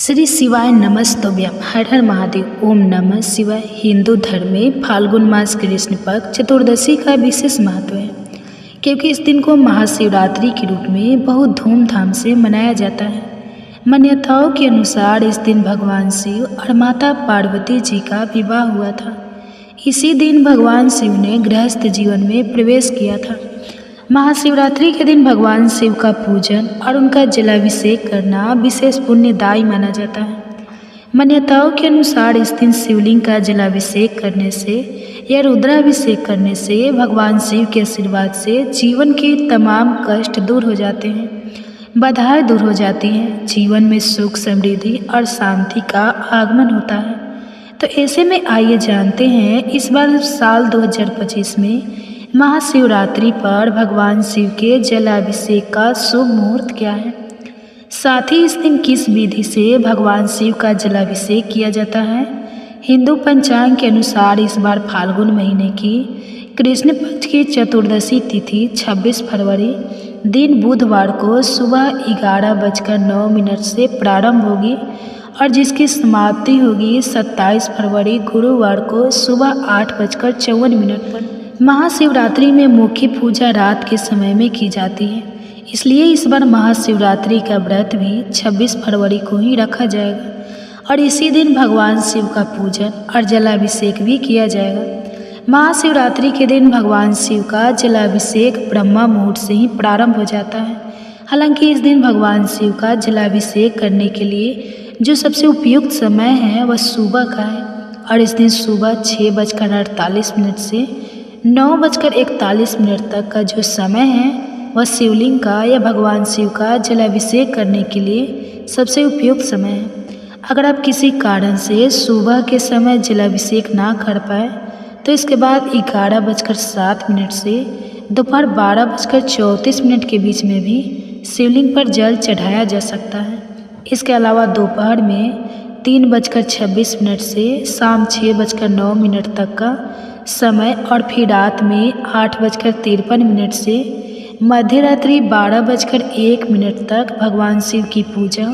श्री शिवाय नमस्तुभ्यम। हर हर महादेव। ओम नमः शिवाय। हिंदू धर्म में फाल्गुन मास कृष्ण पक्ष चतुर्दशी का विशेष महत्व है, क्योंकि इस दिन को महाशिवरात्रि के रूप में बहुत धूमधाम से मनाया जाता है। मान्यताओं के अनुसार इस दिन भगवान शिव और माता पार्वती जी का विवाह हुआ था। इसी दिन भगवान शिव ने गृहस्थ जीवन में प्रवेश किया था। महाशिवरात्रि के दिन भगवान शिव का पूजन और उनका जलाभिषेक करना विशेष पुण्यदायी माना जाता है। मान्यताओं के अनुसार इस दिन शिवलिंग का जलाभिषेक करने से या रुद्राभिषेक करने से भगवान शिव के आशीर्वाद से जीवन के तमाम कष्ट दूर हो जाते हैं, बाधाएं दूर हो जाती हैं, जीवन में सुख समृद्धि और शांति का आगमन होता है। तो ऐसे में आइए जानते हैं इस बार साल 2025 में महाशिवरात्रि पर भगवान शिव के जलाभिषेक का शुभ मुहूर्त क्या है, साथ ही इस दिन किस विधि से भगवान शिव का जलाभिषेक किया जाता है। हिंदू पंचांग के अनुसार इस बार फाल्गुन महीने की कृष्ण पक्ष की चतुर्दशी तिथि 26 फरवरी दिन बुधवार को सुबह 11:09 से प्रारंभ होगी और जिसकी समाप्ति होगी 27 फरवरी गुरुवार को सुबह 8:54 पर। महाशिवरात्रि में मुख्य पूजा रात के समय में की जाती है, इसलिए इस बार महाशिवरात्रि का व्रत भी 26 फरवरी को ही रखा जाएगा और इसी दिन भगवान शिव का पूजन और जलाभिषेक भी किया जाएगा। महाशिवरात्रि के दिन भगवान शिव का जलाभिषेक ब्रह्मा मुहूर्त से ही प्रारंभ हो जाता है। हालांकि इस दिन भगवान शिव का जलाभिषेक करने के लिए जो सबसे उपयुक्त समय है वह सुबह का है और इस दिन सुबह 6:48 से 9:41 तक का जो समय है वह शिवलिंग का या भगवान शिव का जलाभिषेक करने के लिए सबसे उपयुक्त समय है। अगर आप किसी कारण से सुबह के समय जलाभिषेक ना कर पाए तो इसके बाद 11:07 से दोपहर 12:34 के बीच में भी शिवलिंग पर जल चढ़ाया जा सकता है। इसके अलावा दोपहर में 3:26 से शाम 6:09 तक का समय और फिर रात में 8:53 से मध्य रात्रि 12:01 तक भगवान शिव की पूजा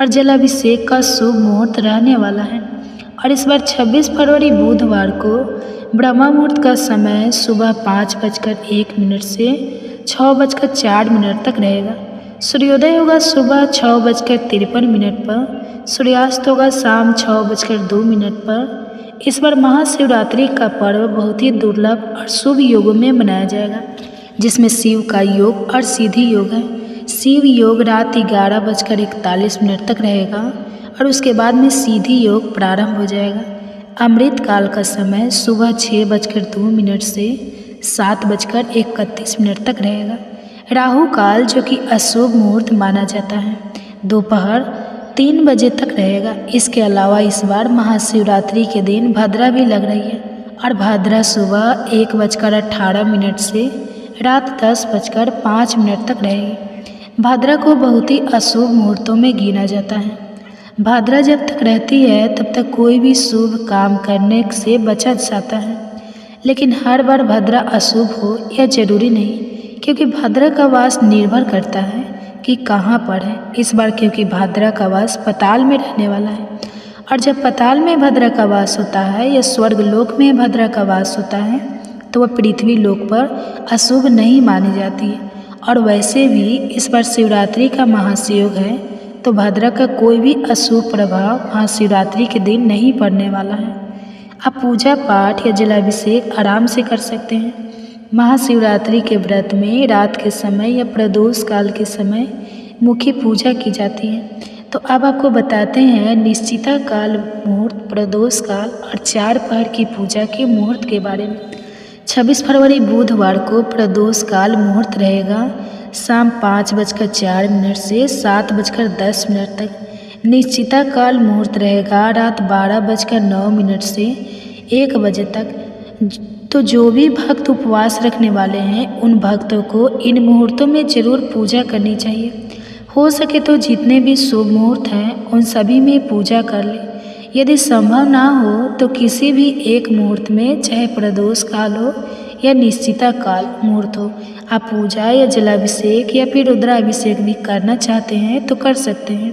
और जलाभिषेक का शुभ मुहूर्त रहने वाला है। और इस बार 26 फरवरी बुधवार को ब्रह्मा मुहूर्त का समय सुबह 5:01 से 6:04 तक रहेगा। सूर्योदय होगा सुबह 6:53 पर, सूर्यास्त होगा शाम 6:02 पर। इस बार महाशिवरात्रि का पर्व बहुत ही दुर्लभ और शुभ योगों में मनाया जाएगा, जिसमें शिव का योग और सिद्धि योग है। शिव योग रात 11:41 तक रहेगा और उसके बाद में सिद्धि योग प्रारंभ हो जाएगा। अमृत काल का समय सुबह 6:02 से 7:31 तक रहेगा। राहु काल जो कि अशुभ मुहूर्त माना जाता है दोपहर 3 बजे तक रहेगा। इसके अलावा इस बार महाशिवरात्रि के दिन भद्रा भी लग रही है और भद्रा सुबह 1:18 से रात 10:05 तक रहेगी। भद्रा को बहुत ही अशुभ मुहूर्तों में गिना जाता है। भद्रा जब तक रहती है तब तक कोई भी शुभ काम करने से बचा जाता है, लेकिन हर बार भद्रा अशुभ हो यह जरूरी नहीं, क्योंकि भद्रा का वास निर्भर करता है कि कहाँ पर है। इस बार क्योंकि भद्रा का वास पाताल में रहने वाला है और जब पाताल में भद्रा का वास होता है या स्वर्ग लोक में भद्रा का वास होता है तो वह पृथ्वी लोक पर अशुभ नहीं मानी जाती है। और वैसे भी इस बार शिवरात्रि का महाशिवयोग है तो भद्रा का कोई भी अशुभ प्रभाव महाशिवरात्रि के दिन नहीं पड़ने वाला है। आप पूजा पाठ या जलाभिषेक आराम से कर सकते हैं। महाशिवरात्रि के व्रत में रात के समय या प्रदोष काल के समय मुख्य पूजा की जाती है। तो अब आपको बताते हैं निश्चिता काल मुहूर्त, प्रदोष काल और 4 पहर की पूजा के मुहूर्त के बारे में। 26 फरवरी बुधवार को प्रदोष काल मुहूर्त रहेगा शाम 5:04 से 7:10 तक। निश्चिता काल मुहूर्त रहेगा रात 12:09 से 1 बजे तक। तो जो भी भक्त उपवास रखने वाले हैं उन भक्तों को इन मुहूर्तों में जरूर पूजा करनी चाहिए। हो सके तो जितने भी शुभ मुहूर्त हैं उन सभी में पूजा कर ले। यदि संभव ना हो तो किसी भी एक मुहूर्त में, चाहे प्रदोष काल हो या निश्चिता काल मुहूर्त हो, आप पूजा या जलाभिषेक या फिर रुद्राभिषेक भी करना चाहते हैं तो कर सकते हैं।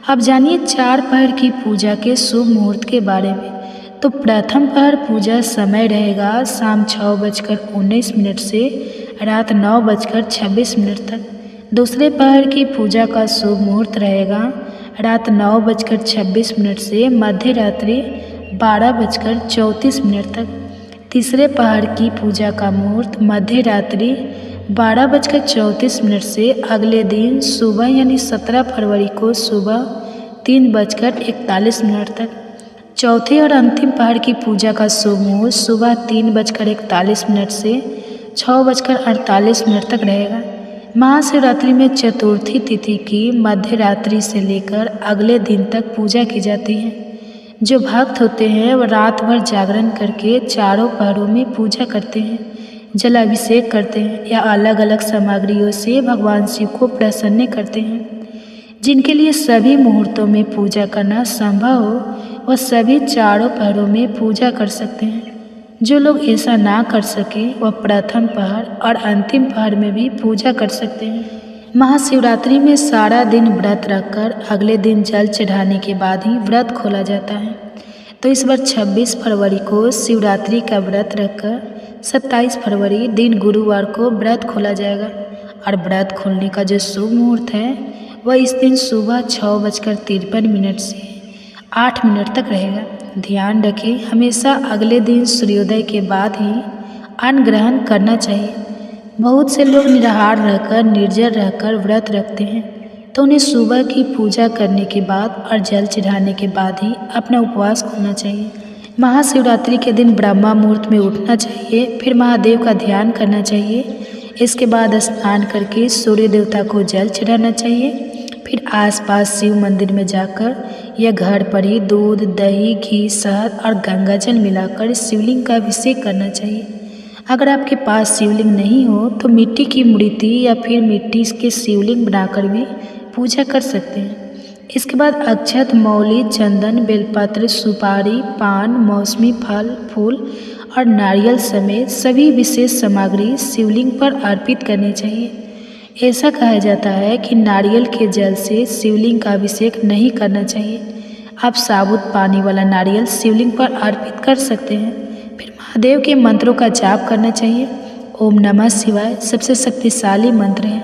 अब जानिए 4 पहर की पूजा के शुभ मुहूर्त के बारे में। तो प्रथम पहर पूजा समय रहेगा शाम 6:19 से रात 9:26 तक। दूसरे पहर की पूजा का शुभ मुहूर्त रहेगा रात 9:26 से मध्य रात्रि 12:34 तक। तीसरे पहर की पूजा का मुहूर्त मध्य रात्रि 12:34 से अगले दिन सुबह यानी 17 फरवरी को सुबह 3:41 तक। चौथे और अंतिम पहर की पूजा का शुभ मुहूर्त सुबह 3:41 से 6:48 तक रहेगा। महाशिवरात्रि में चतुर्थी तिथि की मध्य रात्रि से लेकर अगले दिन तक पूजा की जाती है। जो भक्त होते हैं वह रात भर जागरण करके चारों पहरों में पूजा करते हैं, जलाभिषेक करते हैं या अलग अलग सामग्रियों से भगवान शिव को प्रसन्न करते हैं। जिनके लिए सभी मुहूर्तों में पूजा करना संभव हो वह सभी चारों पहरों में पूजा कर सकते हैं। जो लोग ऐसा ना कर सके वह प्रथम पहर और अंतिम पहर में भी पूजा कर सकते हैं। महाशिवरात्रि में सारा दिन व्रत रखकर अगले दिन जल चढ़ाने के बाद ही व्रत खोला जाता है। तो इस बार 26 फरवरी को शिवरात्रि का व्रत रखकर 27 फरवरी दिन गुरुवार को व्रत खोला जाएगा। और व्रत खोलने का जो शुभ मुहूर्त है वह इस दिन सुबह 6:53 से 8 तक रहेगा। ध्यान रखें, हमेशा अगले दिन सूर्योदय के बाद ही अन्न ग्रहण करना चाहिए। बहुत से लोग निराहार रहकर निर्जल रहकर व्रत रखते हैं, तो उन्हें सुबह की पूजा करने के बाद और जल चढ़ाने के बाद ही अपना उपवास खोलना चाहिए। महाशिवरात्रि के दिन ब्रह्मा मुहूर्त में उठना चाहिए, फिर महादेव का ध्यान करना चाहिए। इसके बाद स्नान करके सूर्य देवता को जल चढ़ाना चाहिए। फिर आसपास शिव मंदिर में जाकर या घर पर ही दूध, दही, घी, शहद और गंगाजल मिलाकर शिवलिंग का अभिषेक करना चाहिए। अगर आपके पास शिवलिंग नहीं हो तो मिट्टी की मूर्ति या फिर मिट्टी के शिवलिंग बनाकर भी पूजा कर सकते हैं। इसके बाद अक्षत, मौली, चंदन, बेलपत्र, सुपारी, पान, मौसमी फल, फूल और नारियल समेत सभी विशेष सामग्री शिवलिंग पर अर्पित करनी चाहिए। ऐसा कहा जाता है कि नारियल के जल से शिवलिंग का अभिषेक नहीं करना चाहिए। आप साबुत पानी वाला नारियल शिवलिंग पर अर्पित कर सकते हैं। फिर महादेव के मंत्रों का जाप करना चाहिए। ओम नमः शिवाय सबसे शक्तिशाली मंत्र है।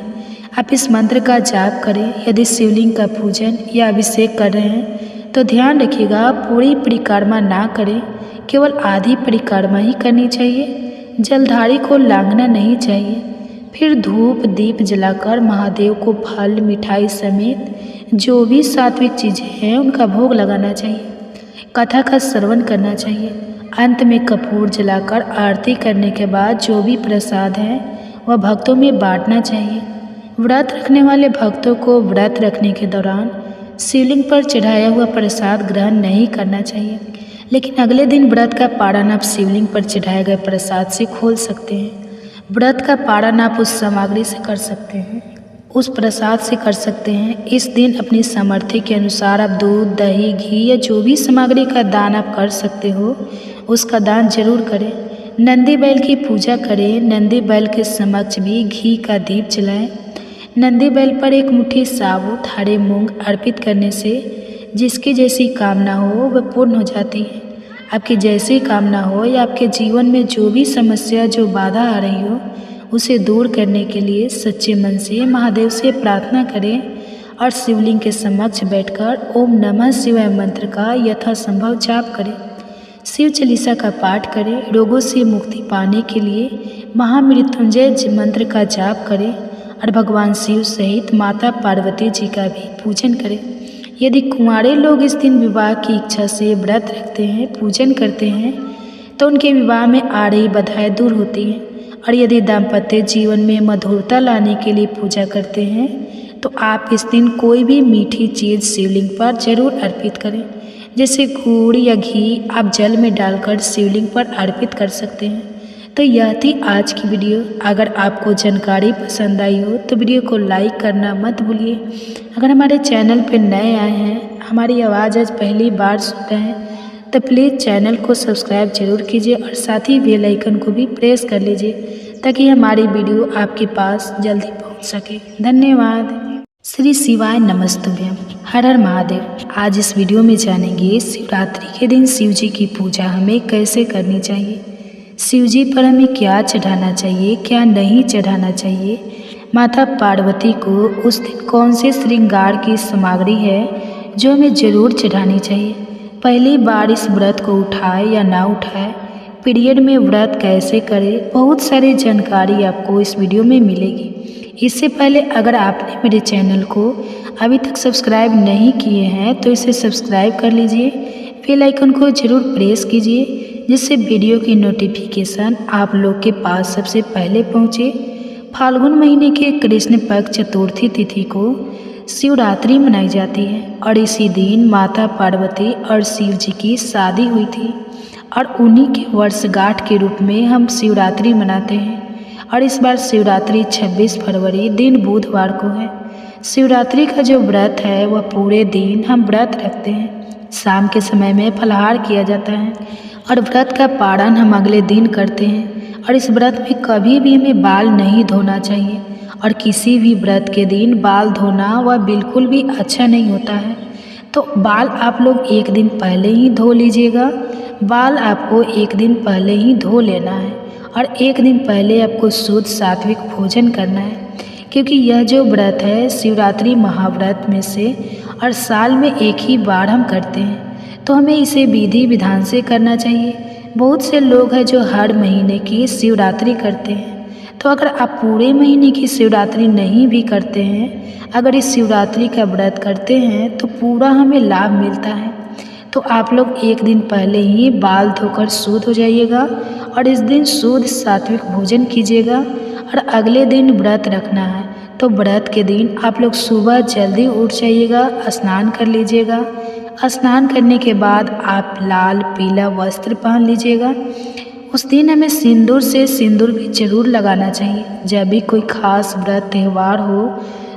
आप इस मंत्र का जाप करें। यदि शिवलिंग का पूजन या अभिषेक कर रहे हैं तो ध्यान रखिएगा पूरी परिक्रमा ना करें, केवल आधी परिक्रमा ही करनी चाहिए। जलधारी को लांघना नहीं चाहिए। फिर धूप दीप जलाकर महादेव को फल, मिठाई समेत जो भी सात्विक चीज़ें हैं उनका भोग लगाना चाहिए। कथा का श्रवण करना चाहिए। अंत में कपूर जलाकर आरती करने के बाद जो भी प्रसाद है वह भक्तों में बांटना चाहिए। व्रत रखने वाले भक्तों को व्रत रखने के दौरान शिवलिंग पर चढ़ाया हुआ प्रसाद ग्रहण नहीं करना चाहिए, लेकिन अगले दिन व्रत का पारण आप शिवलिंग पर चढ़ाए गए प्रसाद से खोल सकते हैं। व्रत का पारण आप उस सामग्री से कर सकते हैं, उस प्रसाद से कर सकते हैं। इस दिन अपनी सामर्थ्य के अनुसार आप दूध, दही, घी या जो भी सामग्री का दान आप कर सकते हो उसका दान जरूर करें। नंदी बैल की पूजा करें। नंदी बैल के समक्ष भी घी का दीप जलाएं। नंदी बैल पर एक मुट्ठी साबुत हरे मूंग अर्पित करने से जिसकी जैसी कामना हो वह पूर्ण हो जाती है। आपकी जैसी कामना हो या आपके जीवन में जो भी समस्या, जो बाधा आ रही हो उसे दूर करने के लिए सच्चे मन से महादेव से प्रार्थना करें और शिवलिंग के समक्ष बैठकर ओम नमः शिवाय मंत्र का यथासंभव जाप करें। शिव चालीसा का पाठ करें। रोगों से मुक्ति पाने के लिए महामृत्युंजय मंत्र का जाप करें और भगवान शिव सहित माता पार्वती जी का भी पूजन करें। यदि कुंवारे लोग इस दिन विवाह की इच्छा से व्रत रखते हैं, पूजन करते हैं तो उनके विवाह में आ रही बाधाएं दूर होती हैं। और यदि दाम्पत्य जीवन में मधुरता लाने के लिए पूजा करते हैं तो आप इस दिन कोई भी मीठी चीज़ शिवलिंग पर जरूर अर्पित करें। जैसे गुड़ या घी आप जल में डालकर शिवलिंग पर अर्पित कर सकते हैं। तो यह थी आज की वीडियो। अगर आपको जानकारी पसंद आई हो तो वीडियो को लाइक करना मत भूलिए। अगर हमारे चैनल पर नए आए हैं, हमारी आवाज़ आज पहली बार सुन रहे हैं तो प्लीज़ चैनल को सब्सक्राइब जरूर कीजिए और साथ ही बेल आइकन को भी प्रेस कर लीजिए ताकि हमारी वीडियो आपके पास जल्दी पहुंच सके। धन्यवाद। श्री शिवाय नमस्तुभ्यम। हर हर महादेव। आज इस वीडियो में जानेंगे शिवरात्रि के दिन शिव जी की पूजा हमें कैसे करनी चाहिए, शिव जी पर हमें क्या चढ़ाना चाहिए, क्या नहीं चढ़ाना चाहिए, माता पार्वती को उस दिन कौन से श्रृंगार की सामग्री है जो हमें ज़रूर चढ़ानी चाहिए, पहली बार इस व्रत को उठाए या ना उठाए, पीरियड में व्रत कैसे करें, बहुत सारी जानकारी आपको इस वीडियो में मिलेगी। इससे पहले अगर आपने मेरे चैनल को अभी तक सब्सक्राइब नहीं किए हैं तो इसे सब्सक्राइब कर लीजिए, बेल आइकन को ज़रूर प्रेस कीजिए जिससे वीडियो की नोटिफिकेशन आप लोग के पास सबसे पहले पहुंचे। फाल्गुन महीने के कृष्ण पक्ष चतुर्थी तिथि को शिवरात्रि मनाई जाती है और इसी दिन माता पार्वती और शिव जी की शादी हुई थी और उन्हीं के वर्षगांठ के रूप में हम शिवरात्रि मनाते हैं। और इस बार शिवरात्रि 26 फरवरी दिन बुधवार को है। शिवरात्रि का जो व्रत है वह पूरे दिन हम व्रत रखते हैं, शाम के समय में फलाहार किया जाता है और व्रत का पारण हम अगले दिन करते हैं। और इस व्रत में कभी भी हमें बाल नहीं धोना चाहिए और किसी भी व्रत के दिन बाल धोना वह बिल्कुल भी अच्छा नहीं होता है। तो बाल आप लोग एक दिन पहले ही धो लीजिएगा, बाल आपको एक दिन पहले ही धो लेना है और एक दिन पहले आपको शुद्ध सात्विक भोजन करना है, क्योंकि यह जो व्रत है शिवरात्रि महाव्रत में से और साल में एक ही बार हम करते हैं, तो हमें इसे विधि विधान से करना चाहिए। बहुत से लोग हैं जो हर महीने की शिवरात्रि करते हैं, तो अगर आप पूरे महीने की शिवरात्रि नहीं भी करते हैं, अगर इस शिवरात्रि का व्रत करते हैं तो पूरा हमें लाभ मिलता है। तो आप लोग एक दिन पहले ही बाल धोकर शुद्ध हो जाइएगा और इस दिन शुद्ध सात्विक भोजन कीजिएगा और अगले दिन व्रत रखना है। तो व्रत के दिन आप लोग सुबह जल्दी उठ जाइएगा, स्नान कर लीजिएगा। स्नान करने के बाद आप लाल पीला वस्त्र पहन लीजिएगा। उस दिन हमें सिंदूर भी जरूर लगाना चाहिए। जब भी कोई खास व्रत त्यौहार हो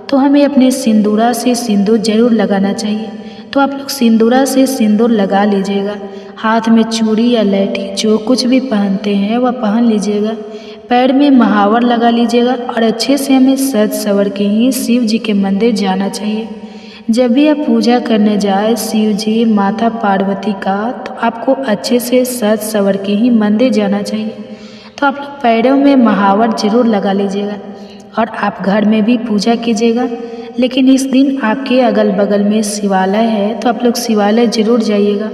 तो हमें अपने सिंदूरा से सिंदूर जरूर लगाना चाहिए। तो आप लोग सिंदूरा से सिंदूर लगा लीजिएगा। हाथ में चूड़ी या लहठी जो कुछ भी पहनते हैं वह पहन लीजिएगा। पैर में महावर लगा लीजिएगा और अच्छे से हमें सज सवर के ही शिव जी के मंदिर जाना चाहिए। जब भी आप पूजा करने जाए शिव जी माता पार्वती का, तो आपको अच्छे से सज सवर के ही मंदिर जाना चाहिए। तो आप लोग पैरों में महावर जरूर लगा लीजिएगा और आप घर में भी पूजा कीजिएगा। लेकिन इस दिन आपके अगल बगल में शिवालय है तो आप लोग शिवालय जरूर जाइएगा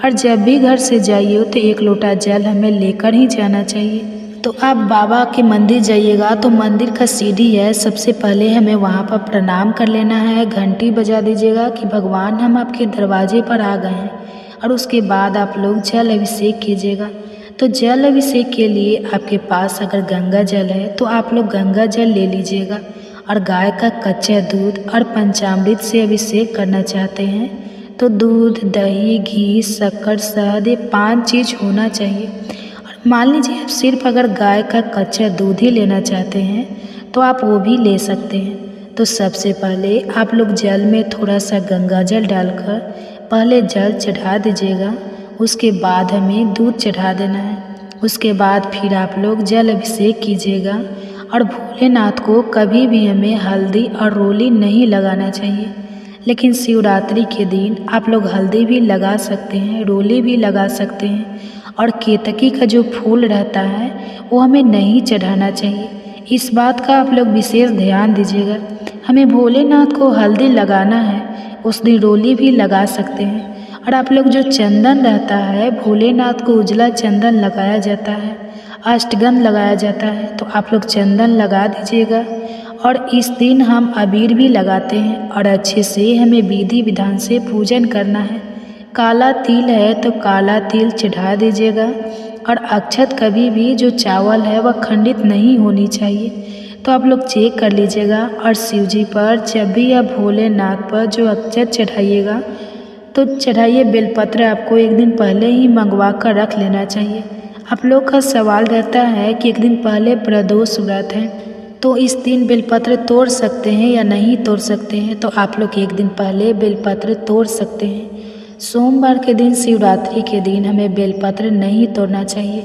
और जब भी घर से जाइए तो एक लोटा जल हमें लेकर ही जाना चाहिए। तो आप बाबा के मंदिर जाइएगा तो मंदिर का सीढ़ी है, सबसे पहले हमें वहाँ पर प्रणाम कर लेना है, घंटी बजा दीजिएगा कि भगवान हम आपके दरवाजे पर आ गए हैं। और उसके बाद आप लोग जल अभिषेक कीजिएगा। तो जल अभिषेक के लिए आपके पास अगर गंगा जल है तो आप लोग गंगा जल ले लीजिएगा और गाय का कच्चा दूध और पंचामृत से अभिषेक करना चाहते हैं तो दूध, दही, घी, शक्कर, शहद ये 5 चीज़ होना चाहिए। और मान लीजिए आप सिर्फ अगर गाय का कच्चा दूध ही लेना चाहते हैं तो आप वो भी ले सकते हैं। तो सबसे पहले आप लोग जल में थोड़ा सा गंगा जल डालकर पहले जल चढ़ा दीजिएगा, उसके बाद हमें दूध चढ़ा देना है। उसके बाद फिर आप लोग जल अभिषेक कीजिएगा और भोलेनाथ को कभी भी हमें हल्दी और रोली नहीं लगाना चाहिए। लेकिन शिवरात्रि के दिन आप लोग हल्दी भी लगा सकते हैं, रोली भी लगा सकते हैं और केतकी का जो फूल रहता है वो हमें नहीं चढ़ाना चाहिए। इस बात का आप लोग विशेष ध्यान दीजिएगा। हमें भोलेनाथ को हल्दी लगाना है, उस दिन रोली भी लगा सकते हैं। और आप लोग जो चंदन रहता है, भोलेनाथ को उजला चंदन लगाया जाता है, अष्टगंध लगाया जाता है, तो आप लोग चंदन लगा दीजिएगा। और इस दिन हम अबीर भी लगाते हैं और अच्छे से हमें विधि विधान से पूजन करना है। काला तिल है तो काला तिल चढ़ा दीजिएगा और अक्षत कभी भी जो चावल है वह खंडित नहीं होनी चाहिए। तो आप लोग चेक कर लीजिएगा। और शिव जी पर जब भी आप भोलेनाथ पर जो अक्षत चढ़ाइएगा तो चढ़ाइए बेलपत्र आपको एक दिन पहले ही मंगवा कर रख लेना चाहिए। आप लोग का सवाल रहता है कि एक दिन पहले प्रदोष व्रत है तो इस दिन बेलपत्र तोड़ सकते हैं या नहीं तोड़ सकते हैं। तो आप लोग एक दिन पहले बेलपत्र तोड़ सकते हैं। सोमवार के दिन शिवरात्रि के दिन हमें बेलपत्र नहीं तोड़ना चाहिए,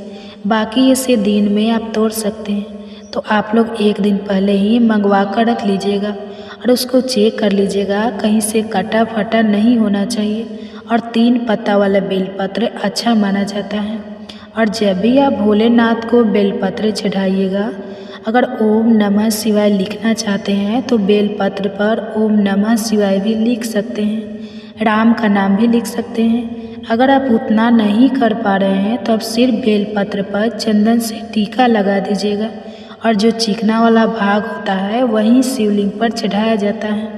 बाकी ऐसे दिन में आप तोड़ सकते हैं। तो आप लोग एक दिन पहले ही मंगवा कर रख लीजिएगा। और उसको चेक कर लीजिएगा, कहीं से कटा फटा नहीं होना चाहिए। और 3 पत्ता वाला बेलपत्र अच्छा माना जाता है। और जब भी आप भोलेनाथ को बेलपत्र चढ़ाइएगा, अगर ओम नमः शिवाय लिखना चाहते हैं तो बेलपत्र पर ओम नमः शिवाय भी लिख सकते हैं, राम का नाम भी लिख सकते हैं। अगर आप उतना नहीं कर पा रहे हैं तो आप सिर्फ बेलपत्र पर चंदन से टीका लगा दीजिएगा, और जो चिकना वाला भाग होता है वहीं शिवलिंग पर चढ़ाया जाता है।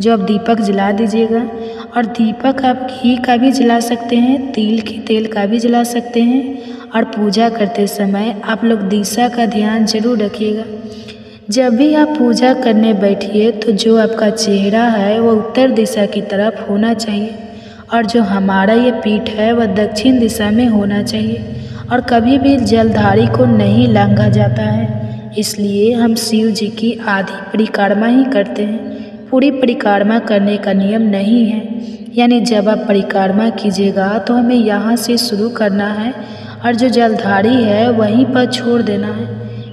जो आप दीपक जला दीजिएगा, और दीपक आप घी का भी जला सकते हैं, तिल के तेल का भी जला सकते हैं। और पूजा करते समय आप लोग दिशा का ध्यान जरूर रखिएगा। जब भी आप पूजा करने बैठिए तो जो आपका चेहरा है वो उत्तर दिशा की तरफ होना चाहिए, और जो हमारा ये पीठ है वह दक्षिण दिशा में होना चाहिए। और कभी भी जलधारी को नहीं लांघा जाता है, इसलिए हम शिव जी की आधी परिक्रमा ही करते हैं, पूरी परिक्रमा करने का नियम नहीं है। यानी जब आप परिक्रमा कीजिएगा तो हमें यहाँ से शुरू करना है, और जो जलधारी है वहीं पर छोड़ देना है।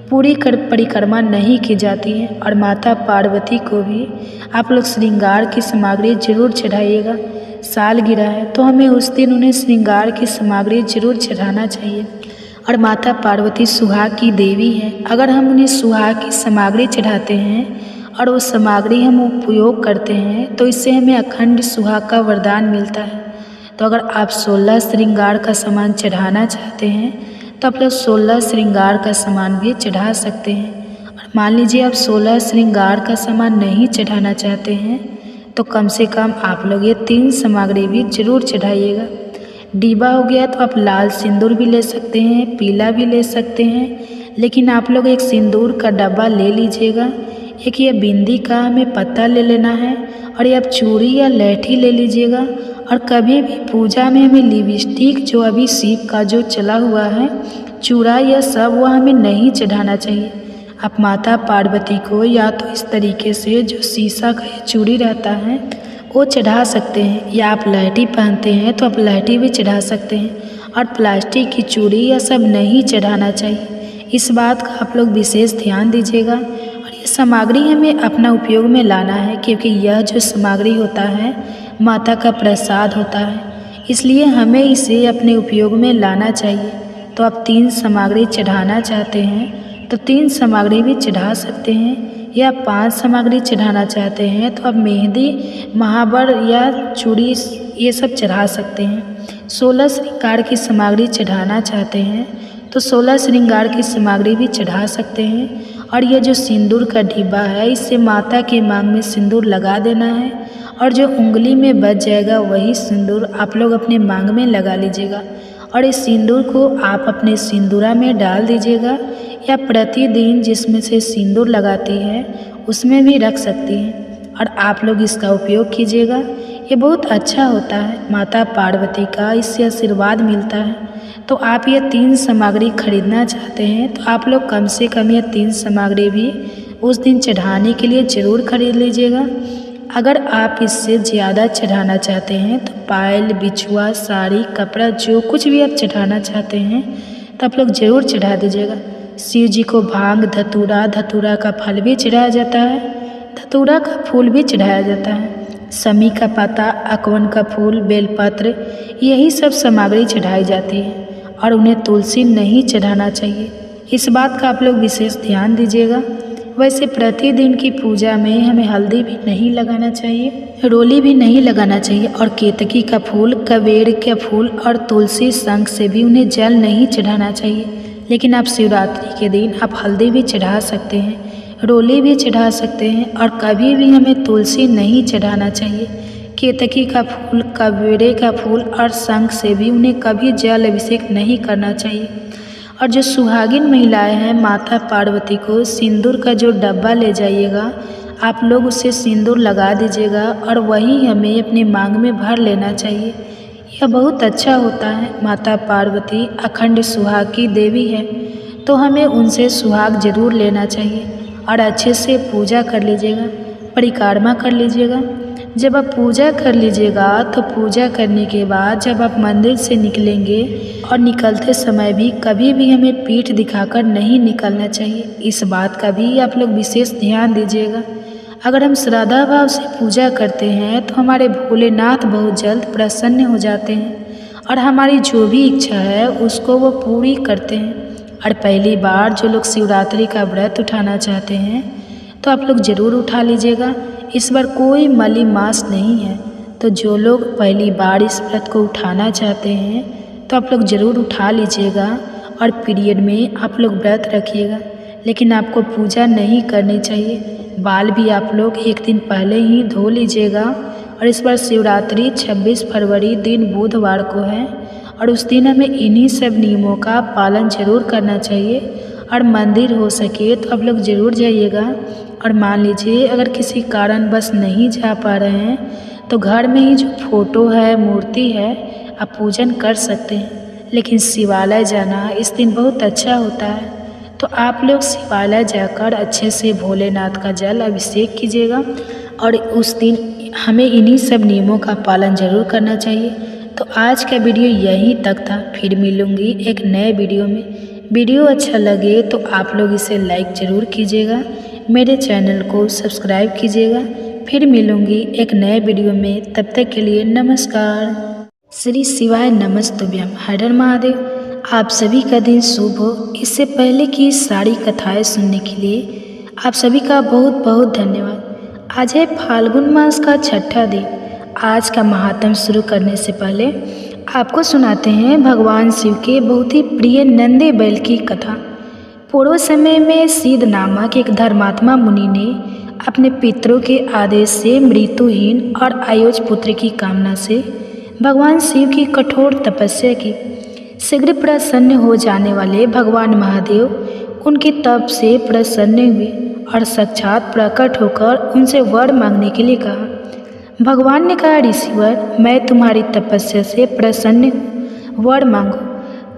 पूरी परिक्रमा नहीं की जाती है। और माता पार्वती को भी आप लोग श्रृंगार की सामग्री जरूर चढ़ाइएगा। सालगिरह है तो हमें उस दिन उन्हें श्रृंगार की सामग्री जरूर चढ़ाना चाहिए। और माता पार्वती सुहाग की देवी है, अगर हम उन्हें सुहाग की सामग्री चढ़ाते हैं और वो सामग्री हम उपयोग करते हैं तो इससे हमें अखंड सुहाग का वरदान मिलता है। तो अगर आप 16 श्रृंगार का सामान चढ़ाना चाहते हैं तो आप लोग 16 श्रृंगार का सामान भी चढ़ा सकते हैं। और मान लीजिए आप 16 श्रृंगार का सामान नहीं चढ़ाना चाहते हैं तो कम से कम आप लोग ये 3 सामग्री भी जरूर चढ़ाइएगा। डिब्बा हो गया तो आप लाल सिंदूर भी ले सकते हैं, पीला भी ले सकते हैं, लेकिन आप लोग एक सिंदूर का डब्बा ले लीजिएगा। एक ये बिंदी का हमें पत्ता ले लेना है, और ये आप चूड़ी या लहठी ले लीजिएगा। और कभी भी पूजा में हमें लिपस्टिक, जो अभी शिव का जो चला हुआ है, चूड़ा, यह सब वह हमें नहीं चढ़ाना चाहिए। आप माता पार्वती को या तो इस तरीके से जो शीशा का चूड़ी रहता है वो चढ़ा सकते हैं, या आप लहठी पहनते हैं तो आप लहठी भी चढ़ा सकते हैं। और प्लास्टिक की चूड़ी यह सब नहीं चढ़ाना चाहिए, इस बात का आप लोग विशेष ध्यान दीजिएगा। और ये सामग्री हमें अपना उपयोग में लाना है, क्योंकि यह जो सामग्री होता है माता का प्रसाद होता है, इसलिए हमें इसे अपने उपयोग में लाना चाहिए। तो आप 3 सामग्री चढ़ाना चाहते हैं तो 3 सामग्री भी चढ़ा सकते हैं, या 5 सामग्री चढ़ाना चाहते हैं तो आप मेहंदी, महावर या चूड़ी ये सब चढ़ा सकते हैं। 16 श्रृंगार की सामग्री चढ़ाना चाहते हैं तो 16 श्रृंगार की सामग्री भी चढ़ा सकते हैं। और ये जो सिंदूर का डिब्बा है, इससे माता के मांग में सिंदूर लगा देना है, और जो उंगली में बच जाएगा वही सिंदूर आप लोग अपने मांग में लगा लीजिएगा। और इस सिंदूर को आप अपने सिंदूरा में डाल दीजिएगा, या प्रतिदिन जिसमें से सिंदूर लगाती है उसमें भी रख सकती हैं, और आप लोग इसका उपयोग कीजिएगा। ये बहुत अच्छा होता है, माता पार्वती का इससे आशीर्वाद मिलता है। तो आप ये 3 सामग्री खरीदना चाहते हैं तो आप लोग कम से कम ये 3 सामग्री भी उस दिन चढ़ाने के लिए ज़रूर खरीद लीजिएगा। अगर आप इससे ज़्यादा चढ़ाना चाहते हैं तो पायल, बिछुआ, साड़ी, कपड़ा, जो कुछ भी आप चढ़ाना चाहते हैं तो आप लोग ज़रूर चढ़ा दीजिएगा। शिव जी को भांग, धतूरा, धतूरा का फल भी चढ़ाया जाता है, धतूरा का फूल भी चढ़ाया जाता है, समी का पत्ता, अकवन का फूल, बेलपत्र, यही सब सामग्री चढ़ाई जाती है। और उन्हें तुलसी नहीं चढ़ाना चाहिए, इस बात का आप लोग विशेष ध्यान दीजिएगा। वैसे प्रतिदिन की पूजा में हमें हल्दी भी नहीं लगाना चाहिए, रोली भी नहीं लगाना चाहिए, और केतकी का फूल, कवेर का फूल और तुलसी संग से भी उन्हें जल नहीं चढ़ाना चाहिए। लेकिन आप शिवरात्रि के दिन आप हल्दी भी चढ़ा सकते हैं, रोली भी चढ़ा सकते हैं, और कभी भी हमें तुलसी नहीं चढ़ाना चाहिए। केतकी का फूल, कवेरे का फूल और शंख से भी उन्हें कभी जल अभिषेक नहीं करना चाहिए। और जो सुहागिन महिलाएं हैं, माता पार्वती को सिंदूर का जो डब्बा ले जाइएगा, आप लोग उसे सिंदूर लगा दीजिएगा, और वही हमें अपनी मांग में भर लेना चाहिए। यह बहुत अच्छा होता है। माता पार्वती अखंड सुहाग की देवी है, तो हमें उनसे सुहाग जरूर लेना चाहिए। और अच्छे से पूजा कर लीजिएगा, परिक्रमा कर लीजिएगा। जब आप पूजा कर लीजिएगा तो पूजा करने के बाद जब आप मंदिर से निकलेंगे, और निकलते समय भी कभी भी हमें पीठ दिखाकर नहीं निकलना चाहिए, इस बात का भी आप लोग विशेष ध्यान दीजिएगा। अगर हम श्रद्धा भाव से पूजा करते हैं तो हमारे भोलेनाथ बहुत जल्द प्रसन्न हो जाते हैं और हमारी जो भी इच्छा है उसको वो पूरी करते हैं। और पहली बार जो लोग शिवरात्रि का व्रत उठाना चाहते हैं तो आप लोग ज़रूर उठा लीजिएगा। इस बार कोई मलीमास नहीं है, तो जो लोग पहली बार इस व्रत को उठाना चाहते हैं तो आप लोग ज़रूर उठा लीजिएगा। और पीरियड में आप लोग व्रत रखिएगा, लेकिन आपको पूजा नहीं करनी चाहिए। बाल भी आप लोग एक दिन पहले ही धो लीजिएगा। और इस बार शिवरात्रि 26 फरवरी दिन बुधवार को है और उस दिन हमें इन्हीं सब नियमों का पालन जरूर करना चाहिए। और मंदिर हो सके तो आप लोग ज़रूर जाइएगा। और मान लीजिए अगर किसी कारण बस नहीं जा पा रहे हैं तो घर में ही जो फोटो है, मूर्ति है, आप पूजन कर सकते हैं। लेकिन शिवालय जाना इस दिन बहुत अच्छा होता है, तो आप लोग शिवालय जाकर अच्छे से भोलेनाथ का जल अभिषेक कीजिएगा। और उस दिन हमें इन्हीं सब नियमों का पालन जरूर करना चाहिए। तो आज का वीडियो यहीं तक था, फिर मिलूँगी एक नए वीडियो में। वीडियो अच्छा लगे तो आप लोग इसे लाइक ज़रूर कीजिएगा, मेरे चैनल को सब्सक्राइब कीजिएगा। फिर मिलूँगी एक नए वीडियो में, तब तक के लिए नमस्कार। श्री शिवाय नमस्तुभ्यम। हर हर महादेव। आप सभी का दिन शुभ हो। इससे पहले की सारी कथाएं सुनने के लिए आप सभी का बहुत बहुत धन्यवाद। आज है फाल्गुन मास का छठा दिन। आज का महात्म शुरू करने से पहले आपको सुनाते हैं भगवान शिव के बहुत ही प्रिय नंदी बैल की कथा। पूर्व समय में सिद्ध नामक एक धर्मात्मा मुनि ने अपने पितरों के आदेश से मृत्युहीन और आयुष पुत्र की कामना से भगवान शिव की कठोर तपस्या की। शीघ्र प्रसन्न हो जाने वाले भगवान महादेव उनके तप से प्रसन्न हुए और साक्षात प्रकट होकर उनसे वर मांगने के लिए कहा। भगवान ने कहा, ऋषिवर, मैं तुम्हारी तपस्या से प्रसन्न हूँ, वर मांगो।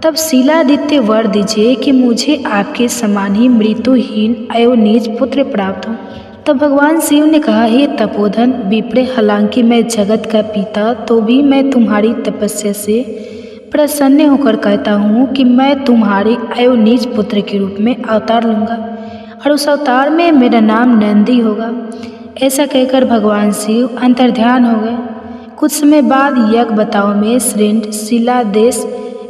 तब शीलादित्य वर दीजिए कि मुझे आपके समान ही मृत्युहीन अयोनिज पुत्र प्राप्त हो। तब भगवान शिव ने कहा, हे तपोधन विप्र, हालांकि मैं जगत का पिता तो भी मैं तुम्हारी तपस्या से प्रसन्न होकर कहता हूँ कि मैं तुम्हारे अयोनिज पुत्र के रूप में अवतार लूँगा और उस अवतार में मेरा नाम नंदी होगा। ऐसा कहकर भगवान शिव अंतर्ध्यान हो गए। कुछ समय बाद यज्ञ बताओ में श्रेष्ठ शिलादेश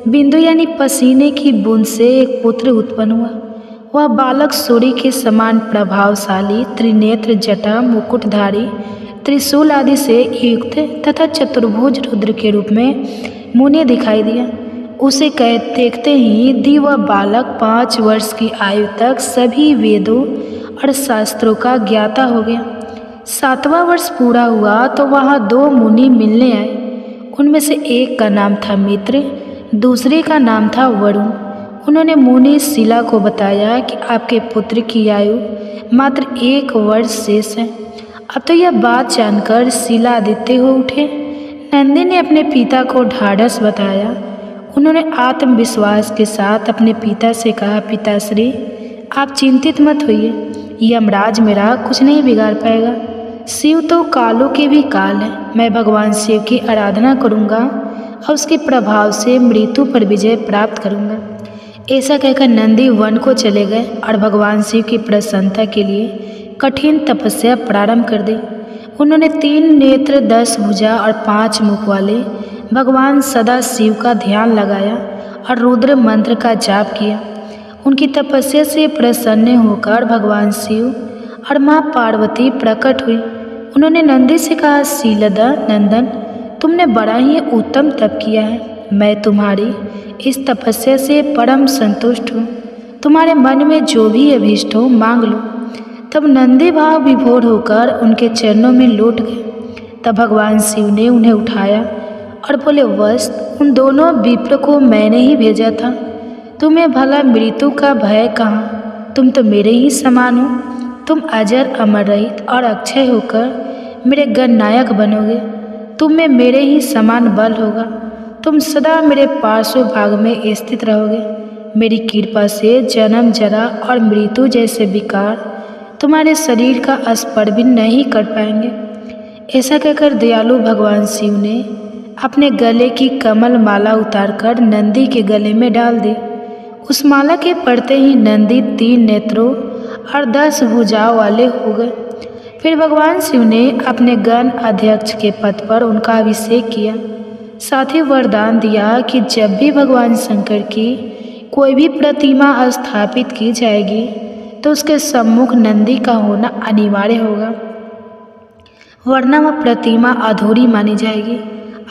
बिंदु यानी पसीने की बूंद से एक पुत्र उत्पन्न हुआ। वह बालक सूर्य के समान प्रभावशाली, त्रिनेत्र, जटा, मुकुटधारी, त्रिशूल आदि से युक्त तथा चतुर्भुज रुद्र के रूप में मुझे दिखाई दिया। उसे देखते ही वह बालक 5 वर्ष की आयु तक सभी वेदों और शास्त्रों का ज्ञाता हो गया। 7वां वर्ष पूरा हुआ तो वहाँ 2 मुनि मिलने आए। उनमें से एक का नाम था मित्र, दूसरे का नाम था वरुण। उन्होंने मुनि शिला को बताया कि आपके पुत्र की आयु मात्र 1 वर्ष शेष है। अब तो यह बात जानकर शिला आदित्य हो उठे। नंदी ने अपने पिता को ढाढ़स बताया। उन्होंने आत्मविश्वास के साथ अपने पिता से कहा, पिताश्री, आप चिंतित मत होइए, यमराज मेरा कुछ नहीं बिगाड़ पाएगा। शिव तो कालों के भी काल है। मैं भगवान शिव की आराधना करूँगा और उसके प्रभाव से मृत्यु पर विजय प्राप्त करूँगा। ऐसा कहकर नंदी वन को चले गए और भगवान शिव की प्रसन्नता के लिए कठिन तपस्या प्रारंभ कर दी। उन्होंने 3 नेत्र, 10 भुजा और 5 मुख वाले भगवान सदा शिव का ध्यान लगाया और रुद्र मंत्र का जाप किया। उनकी तपस्या से प्रसन्न होकर भगवान शिव और माँ पार्वती प्रकट हुई। उन्होंने नंदी से कहा, शीलदा नंदन, तुमने बड़ा ही उत्तम तप किया है। मैं तुम्हारी इस तपस्या से परम संतुष्ट हूँ। तुम्हारे मन में जो भी अभीष्ट हो मांग लो। तब नंदी भाव विभोर होकर उनके चरणों में लौट गए। तब भगवान शिव ने उन्हें उठाया और बोले, वस्त, उन दोनों विप्र को मैंने ही भेजा था। तुम्हें भला मृत्यु का भय कहाँ? तुम तो मेरे ही समान हो। तुम अजर, अमर रहित और अक्षय होकर मेरे गणनायक बनोगे। तुम में मेरे ही समान बल होगा। तुम सदा मेरे पार्श्व भाग में स्थित रहोगे। मेरी कृपा से जन्म, जरा और मृत्यु जैसे विकार तुम्हारे शरीर का स्पर्श भी नहीं कर पाएंगे। ऐसा कहकर दयालु भगवान शिव ने अपने गले की कमल माला उतारकर नंदी के गले में डाल दी। उस माला के पड़ते ही नंदी 3 नेत्रों और 10 भुजाओं वाले हो गए। फिर भगवान शिव ने अपने गण अध्यक्ष के पद पर उनका अभिषेक किया। साथ ही वरदान दिया कि जब भी भगवान शंकर की कोई भी प्रतिमा स्थापित की जाएगी तो उसके सम्मुख नंदी का होना अनिवार्य होगा, वरना वह प्रतिमा अधूरी मानी जाएगी।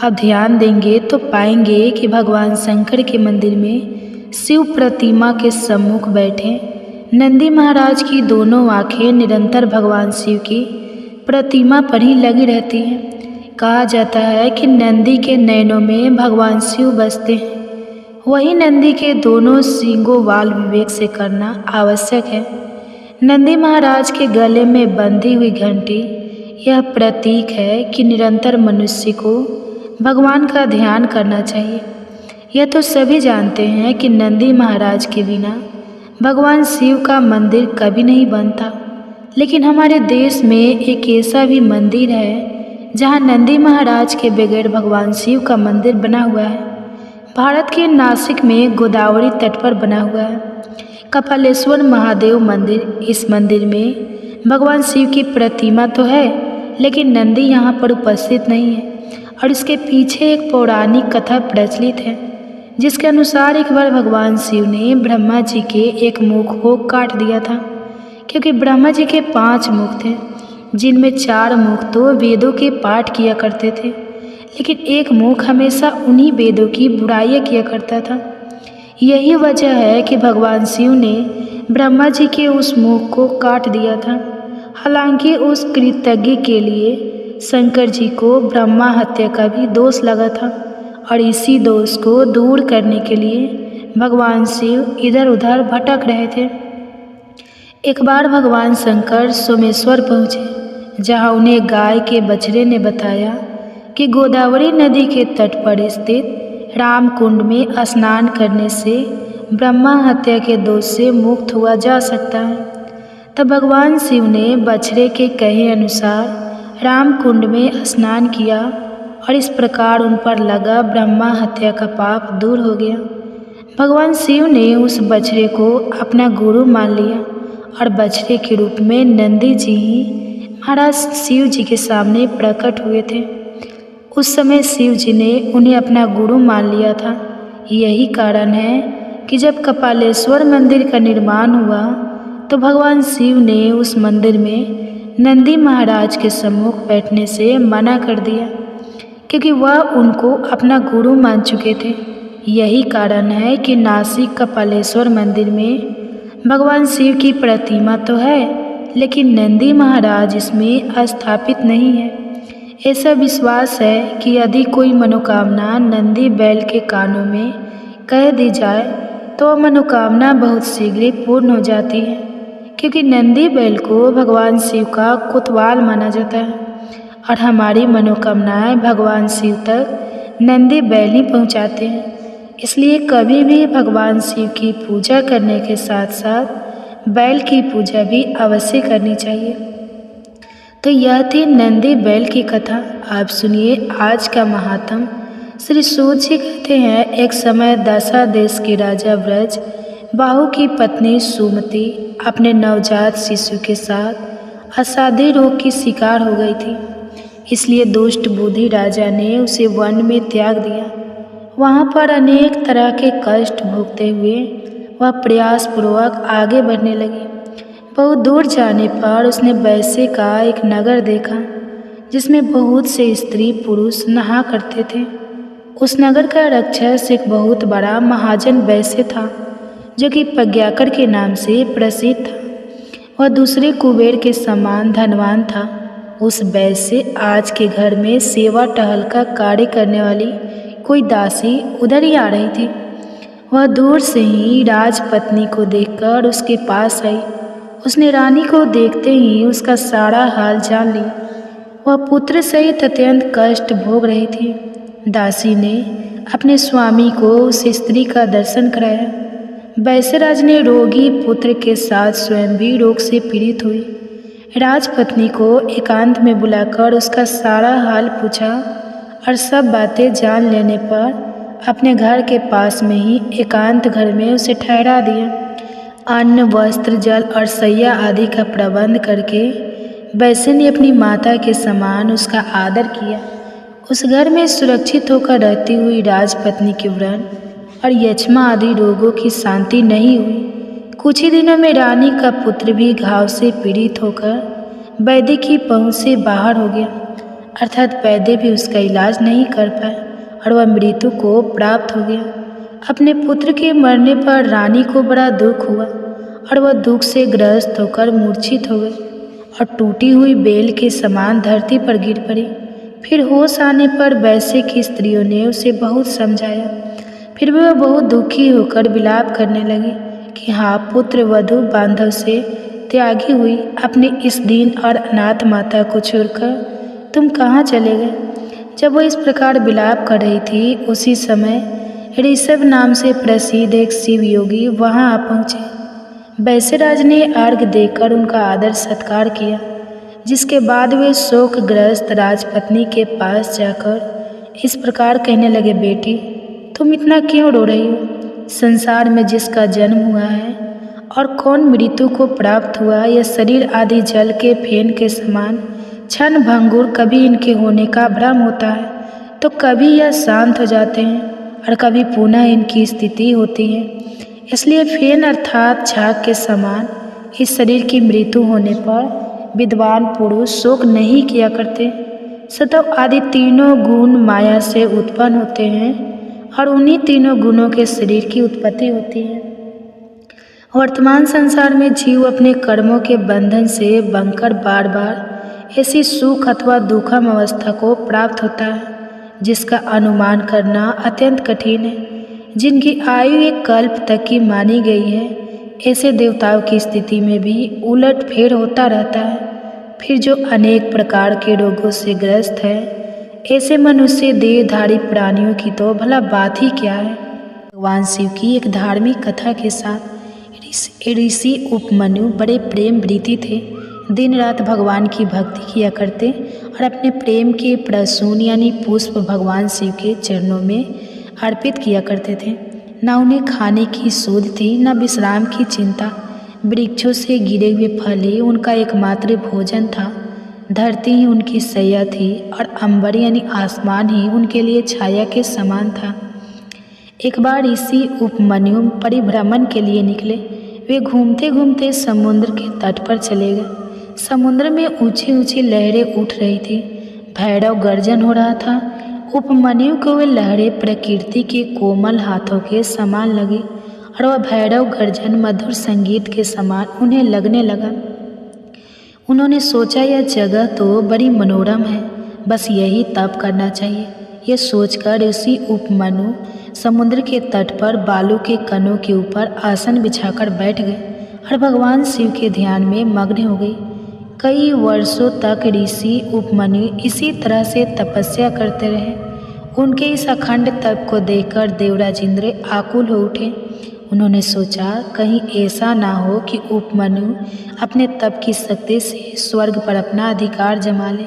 अब ध्यान देंगे तो पाएंगे कि भगवान शंकर के मंदिर में शिव प्रतिमा के सम्मुख बैठे नंदी महाराज की दोनों आंखें निरंतर भगवान शिव की प्रतिमा पर ही लगी रहती हैं। कहा जाता है कि नंदी के नयनों में भगवान शिव बसते हैं। वही नंदी के दोनों सींगों वाल विवेक से करना आवश्यक है। नंदी महाराज के गले में बंधी हुई घंटी यह प्रतीक है कि निरंतर मनुष्य को भगवान का ध्यान करना चाहिए। यह तो सभी जानते हैं कि नंदी महाराज के बिना भगवान शिव का मंदिर कभी नहीं बनता, लेकिन हमारे देश में एक ऐसा भी मंदिर है जहां नंदी महाराज के बगैर भगवान शिव का मंदिर बना हुआ है। भारत के नासिक में गोदावरी तट पर बना हुआ है कपालेश्वर महादेव मंदिर। इस मंदिर में भगवान शिव की प्रतिमा तो है, लेकिन नंदी यहाँ पर उपस्थित नहीं है। और इसके पीछे एक पौराणिक कथा प्रचलित है, जिसके अनुसार एक बार भगवान शिव ने ब्रह्मा जी के एक मुख को काट दिया था, क्योंकि ब्रह्मा जी के 5 मुख थे, जिनमें 4 मुख तो वेदों के पाठ किया करते थे, लेकिन एक मुख हमेशा उन्हीं वेदों की बुराइयां किया करता था। यही वजह है कि भगवान शिव ने ब्रह्मा जी के उस मुख को काट दिया था। हालांकि उस कृतज्ञ के लिए शंकर जी को ब्रह्मा हत्या का भी दोष लगा था, और इसी दोष को दूर करने के लिए भगवान शिव इधर उधर भटक रहे थे। एक बार भगवान शंकर सोमेश्वर पहुँचे, जहाँ उन्हें गाय के बछड़े ने बताया कि गोदावरी नदी के तट पर स्थित रामकुंड में स्नान करने से ब्रह्मा हत्या के दोष से मुक्त हुआ जा सकता है। तब भगवान शिव ने बछड़े के कहे अनुसार रामकुंड में स्नान किया, और इस प्रकार उन पर लगा ब्रह्मा हत्या का पाप दूर हो गया। भगवान शिव ने उस बछड़े को अपना गुरु मान लिया, और बछड़े के रूप में नंदी जी ही महाराज शिव जी के सामने प्रकट हुए थे। उस समय शिव जी ने उन्हें अपना गुरु मान लिया था। यही कारण है कि जब कपालेश्वर मंदिर का निर्माण हुआ तो भगवान शिव ने उस मंदिर में नंदी महाराज के सम्मुख बैठने से मना कर दिया, क्योंकि वह उनको अपना गुरु मान चुके थे। यही कारण है कि नासिक कपालेश्वर मंदिर में भगवान शिव की प्रतिमा तो है, लेकिन नंदी महाराज इसमें स्थापित नहीं है। ऐसा विश्वास है कि यदि कोई मनोकामना नंदी बैल के कानों में कह दी जाए तो मनोकामना बहुत शीघ्र पूर्ण हो जाती है, क्योंकि नंदी बैल को भगवान शिव का कोतवाल माना जाता है, और हमारी मनोकामनाएं भगवान शिव तक नंदी बैल ही पहुंचाते हैं। इसलिए कभी भी भगवान शिव की पूजा करने के साथ साथ बैल की पूजा भी अवश्य करनी चाहिए। तो यह थी नंदी बैल की कथा। आप सुनिए आज का महात्म। श्री सूत जी कहते हैं, एक समय दशा देश के राजा व्रज बाहु की पत्नी सुमति अपने नवजात शिशु के साथ असाध्य रोग की शिकार हो गई थी। इसलिए दुष्ट बुद्धि राजा ने उसे वन में त्याग दिया। वहाँ पर अनेक तरह के कष्ट भोगते हुए वह प्रयासपूर्वक आगे बढ़ने लगी। बहुत दूर जाने पर उसने वैसे का एक नगर देखा, जिसमें बहुत से स्त्री पुरुष नहा करते थे। उस नगर का रक्षस एक बहुत बड़ा महाजन वैश्य था, जो कि प्रज्ञाकर के नाम से प्रसिद्ध था। वह दूसरे कुबेर के समान धनवान था। उस वैश्य आज के घर में सेवा टहल का कार्य करने वाली कोई दासी उधर ही आ रही थी। वह दूर से ही राजपत्नी को देखकर उसके पास आई। उसने रानी को देखते ही उसका सारा हाल जान लिया। वह पुत्र सहित अत्यंत कष्ट भोग रही थी। दासी ने अपने स्वामी को उस स्त्री का दर्शन कराया। वैश्यराज ने रोगी पुत्र के साथ स्वयं भी रोग से पीड़ित हुई। राजपत्नी को एकांत में बुलाकर उसका सारा हाल पूछा, और सब बातें जान लेने पर अपने घर के पास में ही एकांत घर में उसे ठहरा दिया। अन्न, वस्त्र, जल और शैया आदि का प्रबंध करके वैसे ने अपनी माता के समान उसका आदर किया। उस घर में सुरक्षित होकर रहती हुई राजपत्नी के व्रण और यक्ष्मा आदि रोगों की शांति नहीं हुई। कुछ ही दिनों में रानी का पुत्र भी घाव से पीड़ित होकर वैद्य की पहुंच से बाहर हो गया, अर्थात वैद्य भी उसका इलाज नहीं कर पाए और वह मृत्यु को प्राप्त हो गया। अपने पुत्र के मरने पर रानी को बड़ा दुख हुआ और वह दुख से ग्रस्त होकर मूर्छित हो गई और टूटी हुई बेल के समान धरती पर गिर पड़ी। फिर होश आने पर वैसे की स्त्रियों ने उसे बहुत समझाया। फिर भी वह बहुत दुखी होकर विलाप करने लगी कि हाँ, पुत्र वधु बांधव से त्यागी हुई अपने इस दीन और अनाथ माता को छोड़कर तुम कहाँ चले गए। जब वह इस प्रकार विलाप कर रही थी, उसी समय ऋषभ नाम से प्रसिद्ध एक शिव योगी वहाँ आ पहुँचे। वैश्यराज ने अर्घ देकर उनका आदर सत्कार किया, जिसके बाद वे शोकग्रस्त राजपत्नी के पास जाकर इस प्रकार कहने लगे, बेटी तुम इतना क्यों रो रही हो। संसार में जिसका जन्म हुआ है और कौन मृत्यु को प्राप्त हुआ, यह शरीर आदि जल के फेन के समान क्षण भंगुर, कभी इनके होने का भ्रम होता है तो कभी यह शांत हो जाते हैं और कभी पुनः इनकी स्थिति होती है। इसलिए फेन अर्थात झाग के समान इस शरीर की मृत्यु होने पर विद्वान पुरुष शोक नहीं किया करते। सत्व आदि तीनों गुण माया से उत्पन्न होते हैं और उन्हीं तीनों गुणों के शरीर की उत्पत्ति होती है। वर्तमान संसार में जीव अपने कर्मों के बंधन से बनकर बार बार ऐसी सुख अथवा दुखम अवस्था को प्राप्त होता है जिसका अनुमान करना अत्यंत कठिन है। जिनकी आयु एक कल्प तक की मानी गई है, ऐसे देवताओं की स्थिति में भी उलट फेर होता रहता है। फिर जो अनेक प्रकार के रोगों से ग्रस्त है, ऐसे मनुष्य देहधारी प्राणियों की तो भला बात ही क्या है। भगवान शिव की एक धार्मिक कथा के साथ ऋषि उपमन्यु बड़े प्रेम वृत्ति थे। दिन रात भगवान की भक्ति किया करते और अपने प्रेम के प्रसून यानी पुष्प भगवान शिव के चरणों में अर्पित किया करते थे। न उन्हें खाने की सूझ थी, न विश्राम की चिंता। वृक्षों से गिरे हुए फल ही उनका एकमात्र भोजन था। धरती ही उनकी सैया थी और अंबर यानी आसमान ही उनके लिए छाया के समान था। एक बार ऋषि उपमन्यु परिभ्रमण के लिए निकले। वे घूमते घूमते समुद्र के तट पर चले गए। समुद्र में ऊंची ऊंची लहरें उठ रही थी। भैरव गर्जन हो रहा था। उपमन्यु को वे लहरें प्रकृति के कोमल हाथों के समान लगी और वह भैरव गर्जन मधुर संगीत के समान उन्हें लगने लगा। उन्होंने सोचा, यह जगह तो बड़ी मनोरम है, बस यही तप करना चाहिए। यह सोचकर ऋषि उपमन्यु समुद्र के तट पर बालू के कणों के ऊपर आसन बिछाकर बैठ गए और भगवान शिव के ध्यान में मग्न हो गई। कई वर्षों तक ऋषि उपमन्यु इसी तरह से तपस्या करते रहे। उनके इस अखंड तप को देखकर देवराज इंद्र आकुल हो उठे। उन्होंने सोचा, कहीं ऐसा ना हो कि उपमन्यु अपने तप की शक्ति से स्वर्ग पर अपना अधिकार जमा ले।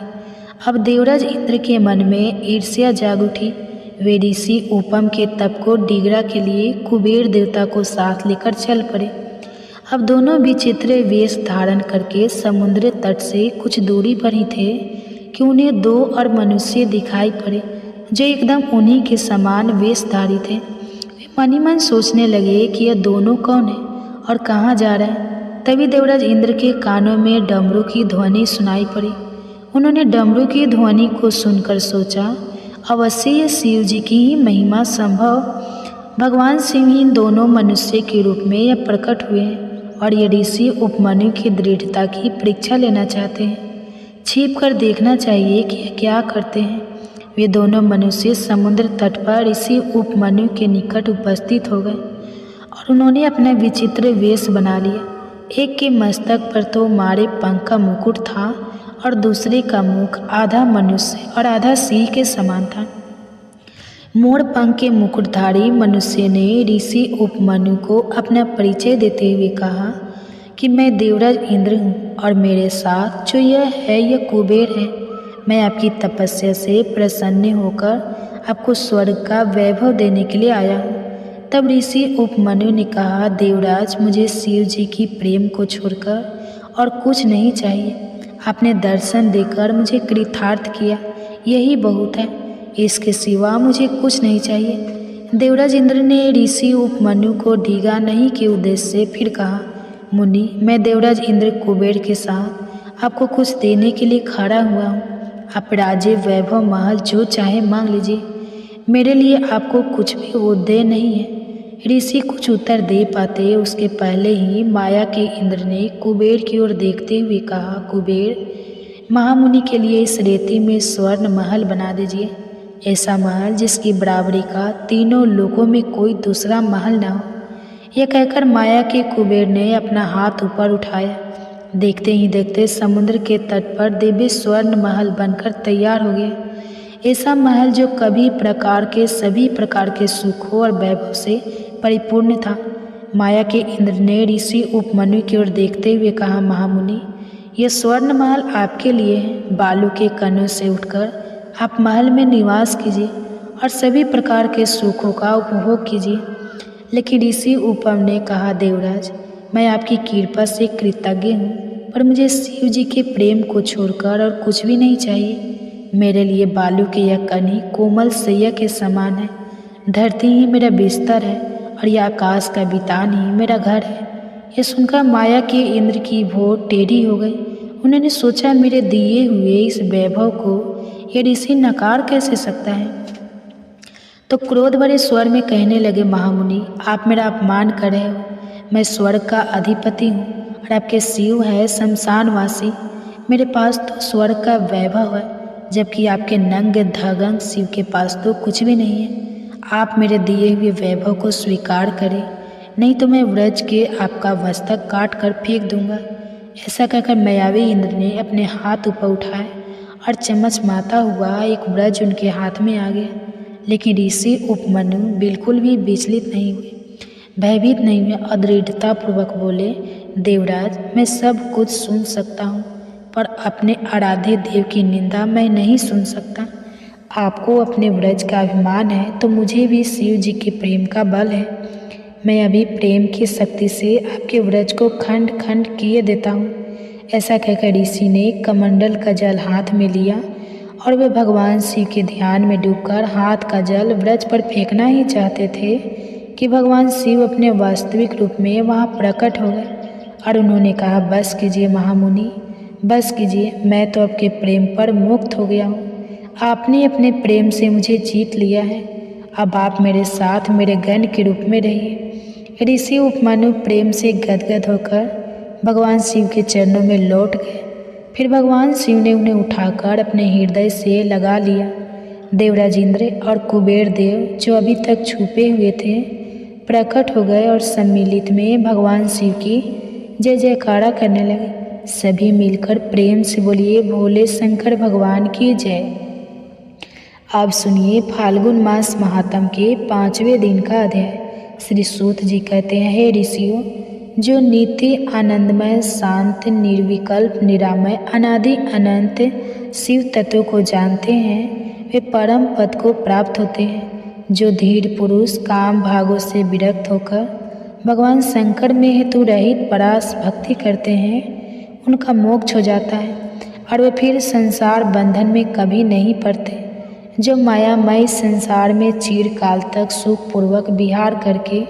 अब देवराज इंद्र के मन में ईर्ष्या जाग उठी। वे ऋषि उपम के तप को डिगरा के लिए कुबेर देवता को साथ लेकर चल पड़े। अब दोनों विचित्र वेश धारण करके समुद्र तट से कुछ दूरी पर ही थे कि उन्हें दो और मनुष्य दिखाई पड़े जो एकदम उन्हीं के समान वेशधारी थे। वे मन ही मन सोचने लगे कि यह दोनों कौन है और कहाँ जा रहे हैं। तभी देवराज इंद्र के कानों में डमरू की ध्वनि सुनाई पड़ी। उन्होंने डमरू की ध्वनि को सुनकर सोचा, अवश्य ये शिव जी की ही महिमा संभव। भगवान शिव ही इन दोनों मनुष्य के रूप में यह प्रकट हुए हैं और ये ऋषि उपमन्यु की दृढ़ता की परीक्षा लेना चाहते हैं। छिप कर देखना चाहिए कि यह क्या करते हैं। वे दोनों मनुष्य समुद्र तट पर ऋषि उपमन्यु के निकट उपस्थित हो गए और उन्होंने अपना विचित्र वेश बना लिया। एक के मस्तक पर तो मारे पंख का मुकुट था और दूसरे का मुख आधा मनुष्य और आधा सिंह के समान था। मोर पंख के मुकुटधारी मनुष्य ने ऋषि उपमन्यु को अपना परिचय देते हुए कहा कि मैं देवराज इंद्र हूँ और मेरे साथ जो यह है यह कुबेर है। मैं आपकी तपस्या से प्रसन्न होकर आपको स्वर्ग का वैभव देने के लिए आया हूँ। तब ऋषि उपमन्यु ने कहा, देवराज मुझे शिव जी की प्रेम को छोड़कर और कुछ नहीं चाहिए। आपने दर्शन देकर मुझे कृतार्थ किया, यही बहुत है। इसके सिवा मुझे कुछ नहीं चाहिए। देवराज इंद्र ने ऋषि उपमन्यु को ढीगा नहीं के उद्देश्य से फिर कहा, मुनि, मैं देवराज इंद्र कुबेर के साथ आपको कुछ देने के लिए खड़ा हुआ हूँ। आप राज्य, वैभव, महल जो चाहे मांग लीजिए, मेरे लिए आपको कुछ भी उद्देश्य नहीं है। ऋषि कुछ उत्तर दे पाते उसके पहले ही माया के इंद्र ने कुबेर की ओर देखते हुए कहा, कुबेर, महामुनि के लिए इस रेती में स्वर्ण महल बना दीजिए, ऐसा महल जिसकी बराबरी का तीनों लोकों में कोई दूसरा महल न हो। यह कहकर माया के कुबेर ने अपना हाथ ऊपर उठाया। देखते ही देखते समुद्र के तट पर दिव्य स्वर्ण महल बनकर तैयार हो गया। ऐसा महल जो सभी प्रकार के सुखों और वैभव से परिपूर्ण था। माया के इंद्र ने ऋषि उपमन्यु की ओर देखते हुए कहा, महामुनि, यह स्वर्ण महल आपके लिए है। बालू के कणों से उठकर आप महल में निवास कीजिए और सभी प्रकार के सुखों का उपभोग कीजिए। लेकिन ऋषि उपम ने कहा, देवराज, मैं आपकी कृपा से कृतज्ञ हूँ, पर मुझे शिव जी के प्रेम को छोड़कर और कुछ भी नहीं चाहिए। मेरे लिए बालू के यह कण ही कोमल सैया के समान है, धरती ही मेरा बिस्तर है और यह आकाश का बितान ही मेरा घर है। यह सुनकर माया के इंद्र की भौं टेढ़ी हो गई। उन्होंने सोचा, मेरे दिए हुए इस वैभव को यह ऋषि नकार कैसे सकता है। तो क्रोध भरे स्वर में कहने लगे, महामुनि, आप मेरा अपमान कर रहे हो। मैं स्वर्ग का अधिपति हूँ और आपके शिव है शमशानवासी। मेरे पास तो स्वर्ग का वैभव है, जबकि आपके नंग धगंग शिव के पास तो कुछ भी नहीं है। आप मेरे दिए हुए वैभव को स्वीकार करें, नहीं तो मैं व्रज के आपका मस्तक काट कर फेंक दूंगा। ऐसा कहकर मायावी इंद्र ने अपने हाथ ऊपर उठाए और चमचमाता हुआ एक व्रज उनके हाथ में आ गया। लेकिन ऋषि उपमन्यु बिल्कुल भी विचलित नहीं हुए, भयभीत नहीं हुए और दृढ़तापूर्वक बोले, देवराज, मैं सब कुछ सुन सकता हूँ, पर अपने आराध्य देव की निंदा मैं नहीं सुन सकता। आपको अपने व्रज का अभिमान है तो मुझे भी शिव जी के प्रेम का बल है। मैं अभी प्रेम की शक्ति से आपके व्रज को खंड खंड किए देता हूँ। ऐसा कहकर ऋषि ने कमंडल का जल हाथ में लिया और वे भगवान शिव के ध्यान में डूबकर हाथ का जल व्रज पर फेंकना ही चाहते थे कि भगवान शिव अपने वास्तविक रूप में वहाँ प्रकट हो गए और उन्होंने कहा, बस कीजिए महामुनि, बस कीजिए, मैं तो आपके प्रेम पर मुक्त हो गया हूँ। आपने अपने प्रेम से मुझे जीत लिया है। अब आप मेरे साथ मेरे गण के रूप में रहिए। ऋषि उपमन्यु प्रेम से गदगद होकर भगवान शिव के चरणों में लौट गए। फिर भगवान शिव ने उन्हें उठाकर अपने हृदय से लगा लिया। देवराज इंद्र और कुबेर देव, जो अभी तक छुपे हुए थे, प्रकट हो गए और सम्मिलित में भगवान शिव की जय जयकारा करने लगे। सभी मिलकर प्रेम से बोलिए, भोले शंकर भगवान की जय। अब सुनिए फाल्गुन मास महात्म के 5वें दिन का अध्याय। श्री सूत जी कहते हैं, हे ऋषियों, जो नित्य आनंदमय, शांत, निर्विकल्प, निरामय, अनादि अनंत शिव तत्व को जानते हैं, वे परम पद को प्राप्त होते हैं। जो धीर पुरुष काम भागों से विरक्त होकर भगवान शंकर में हेतु रहित परास भक्ति करते हैं, उनका मोक्ष हो जाता है और वे फिर संसार बंधन में कभी नहीं पड़ते। जो मायामय संसार में चिरकाल तक सुखपूर्वक विहार करके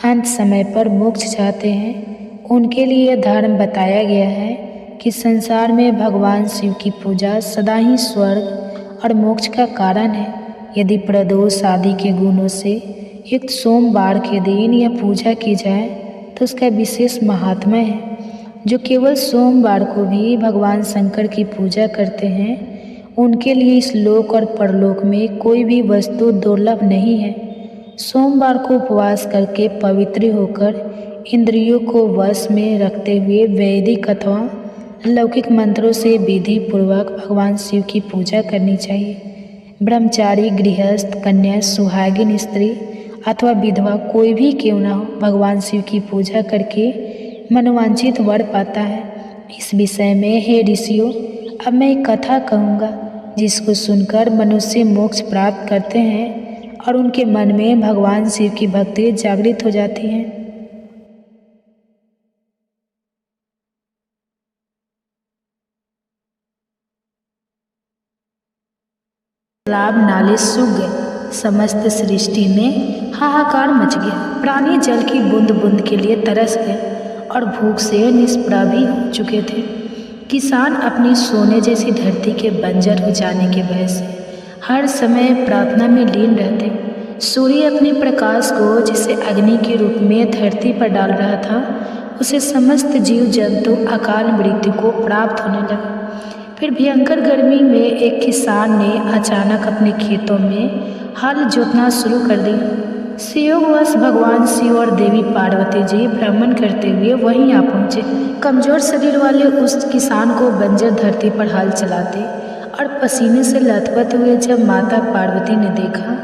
अंत समय पर मोक्ष चाहते हैं, उनके लिए यह धर्म बताया गया है कि संसार में भगवान शिव की पूजा सदा ही स्वर्ग और मोक्ष का कारण है। यदि प्रदोष आदि के गुणों से युक्त सोमवार के दिन यह पूजा की जाए तो उसका विशेष महात्म्य है। जो केवल सोमवार को भी भगवान शंकर की पूजा करते हैं, उनके लिए इस लोक और परलोक में कोई भी वस्तु दुर्लभ नहीं है। सोमवार को उपवास करके पवित्र होकर इंद्रियों को वश में रखते हुए वैदिक अथवा लौकिक मंत्रों से विधि पूर्वक भगवान शिव की पूजा करनी चाहिए। ब्रह्मचारी, गृहस्थ, कन्या, सुहागिन स्त्री अथवा विधवा कोई भी क्यों न हो, भगवान शिव की पूजा करके मनोवांछित वर पाता है। इस विषय में हे ऋषियों, अब मैं एक कथा कहूँगा जिसको सुनकर मनुष्य मोक्ष प्राप्त करते हैं और उनके मन में भगवान शिव की भक्ति जागृत हो जाती है। तालाब नाले सूख गए। समस्त सृष्टि में हाहाकार मच गया। प्राणी जल की बूंद बूंद के लिए तरस गए और भूख से निष्प्रभ भी हो चुके थे। किसान अपनी सोने जैसी धरती के बंजर हो जाने के भय से हर समय प्रार्थना में लीन रहते। सूर्य अपने प्रकाश को जिसे अग्नि के रूप में धरती पर डाल रहा था, उसे समस्त जीव जंतु अकाल मृत्यु को प्राप्त होने लगे। फिर भयंकर गर्मी में एक किसान ने अचानक अपने खेतों में हल जोतना शुरू कर दिया। संयोगवश भगवान शिव और देवी पार्वती जी भ्रमण करते हुए वहीं आ पहुँचे। कमजोर शरीर वाले उस किसान को बंजर धरती पर हल चलाते और पसीने से लथपथ हुए जब माता पार्वती ने देखा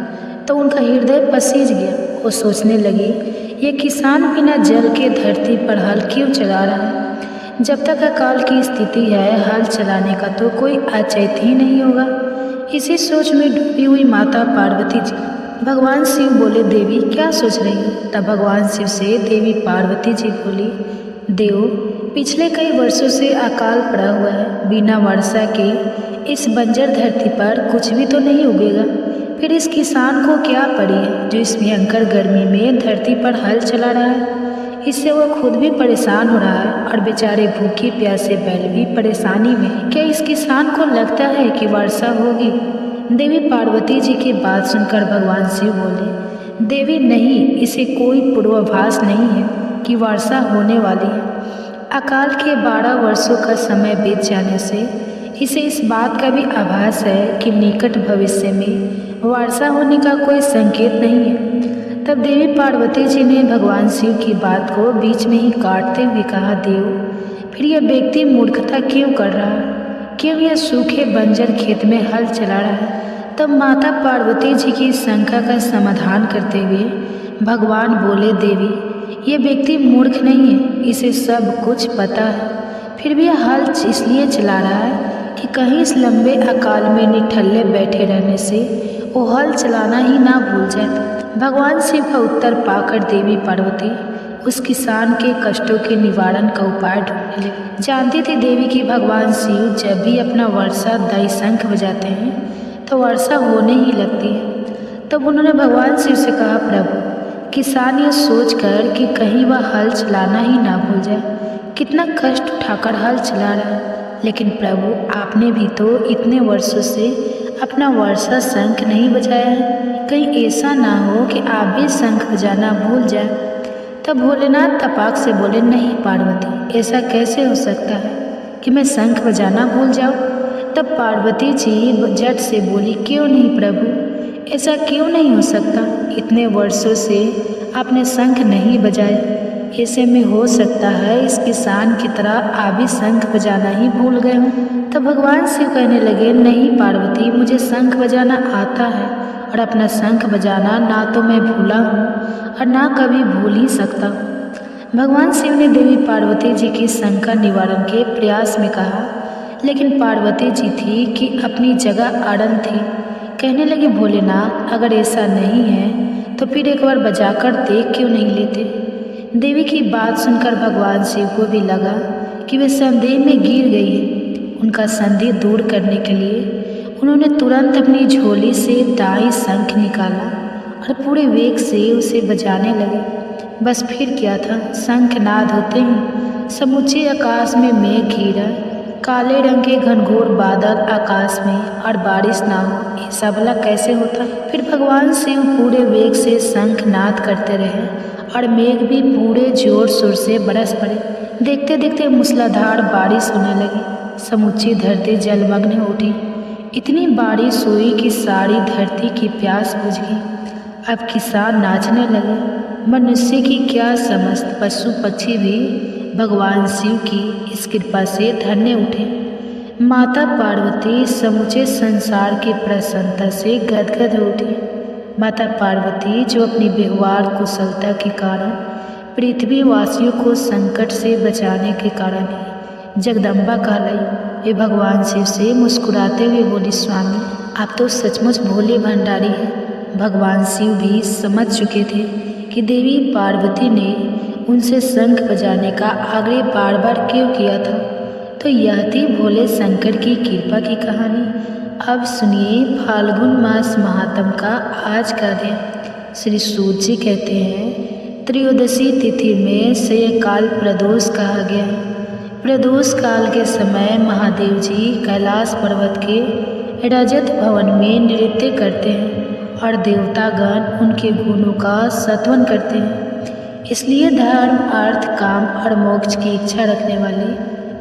तो उनका हृदय पसीज गया। वो सोचने लगी, ये किसान बिना जल के धरती पर हल क्यों चला रहा है? जब तक अकाल की स्थिति है, हल चलाने का तो कोई औचित्य ही नहीं होगा। इसी सोच में डूबी हुई माता पार्वती जी भगवान शिव बोले, देवी क्या सोच रही हो? तब भगवान शिव से देवी पार्वती जी बोली, देव, पिछले कई वर्षों से अकाल पड़ा हुआ है। बिना वर्षा के इस बंजर धरती पर कुछ भी तो नहीं उगेगा। फिर इस किसान को क्या पड़ी है जो इस भयंकर गर्मी में धरती पर हल चला रहा है? इससे वह खुद भी परेशान हो रहा है और बेचारे भूखे प्यासे बैल भी परेशानी में हैं। क्या इस किसान को लगता है कि वर्षा होगी? देवी पार्वती जी की बात सुनकर भगवान शिव बोले, देवी नहीं, इसे कोई पूर्वाभास नहीं है कि वर्षा होने वाली है। अकाल के 12 वर्षों का समय बीत जाने से इसे इस बात का भी आभास है कि निकट भविष्य में वर्षा होने का कोई संकेत नहीं है। तब देवी पार्वती जी ने भगवान शिव की बात को बीच में ही काटते हुए कहा, देव, फिर यह व्यक्ति मूर्खता क्यों कर रहा है? क्यों यह सूखे बंजर खेत में हल चला रहा है? तब माता पार्वती जी की शंका का समाधान करते हुए भगवान बोले, देवी, ये व्यक्ति मूर्ख नहीं है, इसे सब कुछ पता है। फिर भी यह हल इसलिए चला रहा है कि कहीं इस लंबे अकाल में निठल्ले बैठे रहने से वो हल चलाना ही ना भूल जाए। भगवान शिव का उत्तर पाकर देवी पार्वती उस किसान के कष्टों के निवारण का उपाय ढूंढने लगी। जानती थी देवी कि भगवान शिव जब भी अपना वर्षा दाई शंख बजाते हैं तो वर्षा होने ही लगती है। तब उन्होंने भगवान शिव से कहा, प्रभु, किसान ये सोचकर कि कहीं वह हल चलाना ही ना भूल जाए, कितना कष्ट उठाकर हल चला रहा है। लेकिन प्रभु, आपने भी तो इतने वर्षों से अपना वर्षा शंख नहीं बजाया है, कहीं ऐसा ना हो कि आप भी शंख बजाना भूल जाए। तब भोलेनाथ तपाक से बोले, नहीं पार्वती, ऐसा कैसे हो सकता है कि मैं शंख बजाना भूल जाऊं? तब पार्वती जी झट से बोली, क्यों नहीं प्रभु, ऐसा क्यों नहीं हो सकता? इतने वर्षों से आपने शंख नहीं बजाया, ऐसे में हो सकता है इस किसान की तरह आप भी शंख बजाना ही भूल गए हों। तब भगवान शिव कहने लगे, नहीं पार्वती, मुझे शंख बजाना आता है और अपना शंख बजाना ना तो मैं भूला हूँ और ना कभी भूल ही सकता हूँ। भगवान शिव ने देवी पार्वती जी की शंका निवारण के प्रयास में कहा, लेकिन पार्वती जी थी कि अपनी जगह अड़न थी। कहने लगे, भोलेनाथ, अगर ऐसा नहीं है तो फिर एक बार बजाकर देख क्यों नहीं लेते? देवी की बात सुनकर भगवान शिव को भी लगा कि वे संदेह में गिर गई है। उनका संदेह दूर करने के लिए उन्होंने तुरंत अपनी झोली से दाई शंख निकाला और पूरे वेग से उसे बजाने लगे। बस फिर क्या था, शंख नाद होते ही समूचे आकाश में मेघ घिरा, काले रंग के घनघोर बादल आकाश में, और बारिश ना हो, ऐसा भला कैसे होता? फिर भगवान शिव पूरे वेग से शंख नाद करते रहे और मेघ भी पूरे जोर शोर से बरस पड़े। देखते देखते मूसलाधार बारिश होने लगी। समूची धरती जलमग्न हो उठी। इतनी बारिश हुई कि सारी धरती की प्यास बुझ गई। अब किसान नाचने लगे। मनुष्य की क्या समझ, पशु पक्षी भी भगवान शिव की इस कृपा से धन्य उठे। माता पार्वती समूचे संसार की प्रसन्नता से गदगद हो उठी। माता पार्वती जो अपनी व्यवहार कुशलता के कारण पृथ्वी वासियों को संकट से बचाने के कारण ही जगदम्बा कहलाई। वे भगवान शिव से मुस्कुराते हुए बोली, स्वामी, आप तो सचमुच भोले भंडारी हैं। भगवान शिव भी समझ चुके थे कि देवी पार्वती ने उनसे शंख बजाने का आग्रह बार बार क्यों किया था। तो यह थी भोले शंकर की कृपा की कहानी। अब सुनिए फाल्गुन मास महात्म का आज का दिन। श्री सूत जी कहते हैं, त्रयोदशी तिथि में से यह काल प्रदोष कहा गया है। प्रदोष काल के समय महादेव जी कैलाश पर्वत के रजत भवन में नृत्य करते हैं और देवतागण उनके गुणों का स्तवन करते हैं। इसलिए धर्म, अर्थ, काम और मोक्ष की इच्छा रखने वाले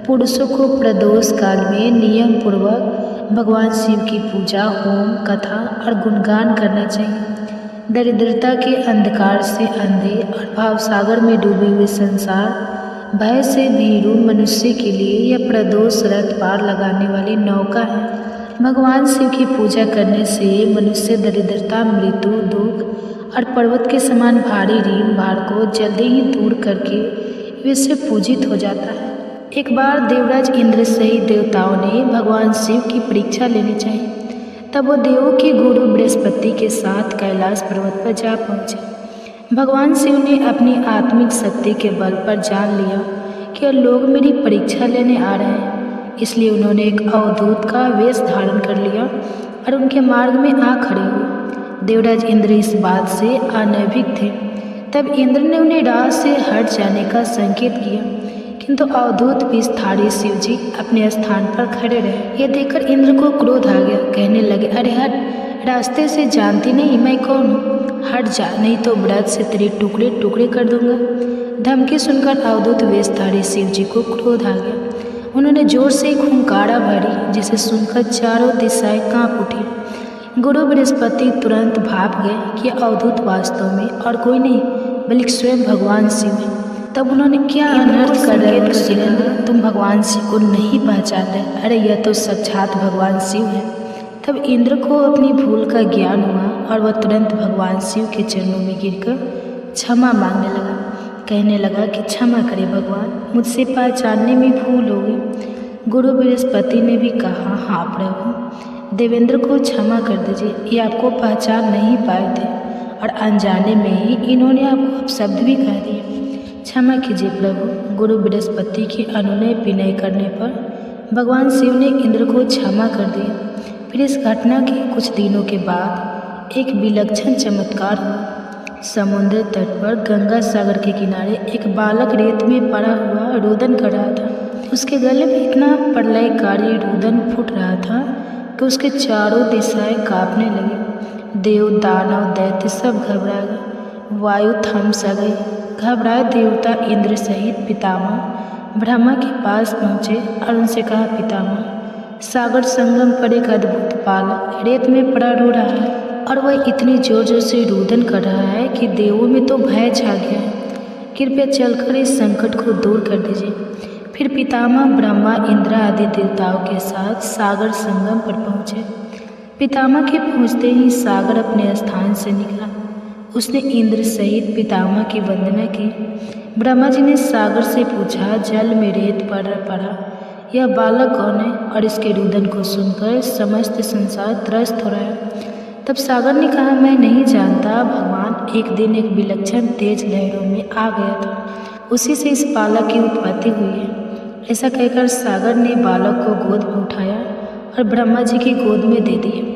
पुरुषों को प्रदोष काल में नियम पूर्वक भगवान शिव की पूजा, होम, कथा और गुणगान करना चाहिए। दरिद्रता के अंधकार से अंधे और भावसागर में डूबे हुए संसार भय से भीरू मनुष्य के लिए यह प्रदोष रथ पार लगाने वाली नौका है। भगवान शिव की पूजा करने से मनुष्य दरिद्रता, मृत्यु, दुख और पर्वत के समान भारी ऋण भार को जल्दी ही दूर करके विश्व पूजित हो जाता है। एक बार देवराज इंद्र सहित देवताओं ने भगवान शिव की परीक्षा लेनी चाहिए। तब वो देवों के गुरु बृहस्पति के साथ कैलाश पर्वत पर जा पहुँचे। भगवान शिव ने अपनी आत्मिक शक्ति के बल पर जान लिया कि लोग मेरी परीक्षा लेने आ रहे हैं, इसलिए उन्होंने एक अवधूत का वेश धारण कर लिया और उनके मार्ग में आ खड़े हुए। देवराज इंद्र इस बात से अनभिज्ञ थे। तब इंद्र ने उन्हें राह से हट जाने का संकेत किया, किंतु अवधूत पीठधारी शिव जी अपने स्थान पर खड़े रहे। यह देखकर इंद्र को क्रोध आ गया। कहने लगे, अरे हट, रास्ते से जानती नहीं मैं कौन हूँ, हट जा, नहीं तो व्रत से तेरे टुकड़े टुकड़े कर दूंगा। धमकी सुनकर अवधूत वेशधारी शिव जी को क्रोध आ गया। उन्होंने जोर से एक हुंकारा भरी, जिसे सुनकर चारों दिशाएं कांप उठी। गुरु बृहस्पति तुरंत भाप गए कि अवधूत वास्तव में और कोई नहीं बल्कि स्वयं भगवान शिव है। तब उन्होंने, क्या अनर्थ कर रहे हो सुरेंद्र, तुम भगवान शिव को नहीं पहचान रहे? अरे यह तो साक्षात भगवान शिव है। तब इंद्र को अपनी भूल का ज्ञान हुआ और वह तुरंत भगवान शिव के चरणों में गिरकर क्षमा मांगने लगा। कहने लगा कि क्षमा करे भगवान, मुझसे पहचानने में भूल हो गई। गुरु बृहस्पति ने भी कहा, हाँ प्रभु, देवेंद्र को क्षमा कर दीजिए, ये आपको पहचान नहीं पाए थे और अनजाने में ही इन्होंने आपको अपशब्द भी कह दिए। क्षमा कीजिए प्रभु। गुरु बृहस्पति के अनुनय विनय करने पर भगवान शिव ने इंद्र को क्षमा कर दिया। फिर इस घटना के कुछ दिनों के बाद एक विलक्षण चमत्कार हुआ। समुद्र तट पर गंगा सागर के किनारे एक बालक रेत में पड़ा हुआ रुदन कर रहा था। उसके गले में इतना प्रलयकारी रुदन फूट रहा था कि उसके चारों दिशाएं कांपने लगी। देव, दानव, दैत्य सब घबरा गए। वायु थम सा गई। घबराए देवता इंद्र सहित पितामह ब्रह्मा के पास पहुँचे और उनसे कहा, पितामह, सागर संगम पर एक अद्भुत बालक रेत में पड़ा रो रहा है और वह इतनी जोर जोर से रुदन कर रहा है कि देवों में तो भय छा गया है। कृपया चलकर इस संकट को दूर कर दीजिए। फिर पितामह ब्रह्मा, इंद्र आदि देवताओं के साथ सागर संगम पर पहुँचे। पितामह के पहुँचते ही सागर अपने स्थान से निकला। उसने इंद्र सहित पितामह की वंदना की। ब्रह्मा जी ने सागर से पूछा, जल में रेत पर पड़ा यह बालक कौन है? और इसके रुदन को सुनकर समस्त संसार त्रस्त हो रहा है। तब सागर ने कहा, मैं नहीं जानता भगवान, एक दिन एक विलक्षण तेज लहरों में आ गया था, उसी से इस बालक की उत्पत्ति हुई है। ऐसा कहकर सागर ने बालक को गोद में उठाया और ब्रह्मा जी की गोद में दे दिया।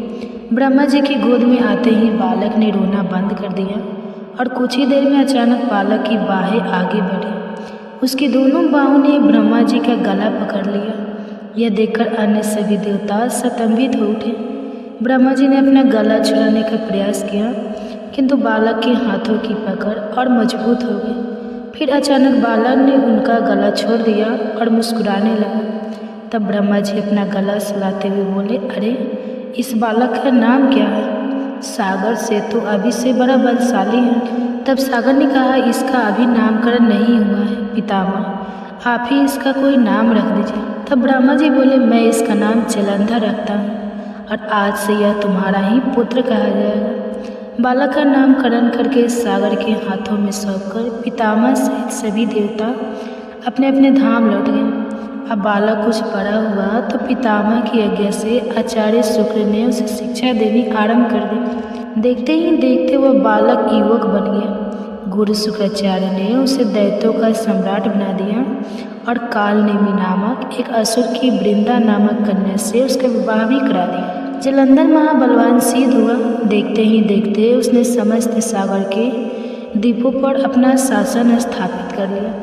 ब्रह्मा जी की गोद में आते ही बालक ने रोना बंद कर दिया और कुछ ही देर में अचानक बालक की बाहें आगे बढ़ी। उसकी दोनों बाहों ने ब्रह्मा जी का गला पकड़ लिया। यह देखकर अन्य सभी देवता स्तंभित हो उठे। ब्रह्मा जी ने अपना गला छुड़ाने का प्रयास किया, किंतु बालक के हाथों की पकड़ और मजबूत हो गई। फिर अचानक बालक ने उनका गला छोड़ दिया और मुस्कुराने लगा। तब ब्रह्मा जी अपना गला सुलाते हुए बोले, अरे इस बालक का नाम क्या है? सागर से तो अभी से बड़ा बलशाली है। तब सागर ने कहा, इसका अभी नामकरण नहीं हुआ है पितामह, आप ही इसका कोई नाम रख दीजिए। तब ब्रह्मा जी बोले, मैं इसका नाम जलंधर रखता हूँ और आज से यह तुम्हारा ही पुत्र कहा जाएगा। बालक का नामकरण करके सागर के हाथों में सौंपकर पितामह सहित सभी देवता अपने अपने धाम लौट गए। अब बालक कुछ बड़ा हुआ तो पितामह की आज्ञा से आचार्य शुक्र ने उसे शिक्षा देनी आरंभ कर दी। देखते ही देखते वह बालक युवक बन गया। गुरु शुक्राचार्य ने उसे दैत्यों का सम्राट बना दिया और काल नेमी नामक एक असुर की वृंदा नामक कन्या से उसका विवाह भी करा दिया। जलंधर महाबलवान सिद्ध हुआ। देखते ही देखते उसने समस्त सागर के द्वीपों पर अपना शासन स्थापित कर लिया।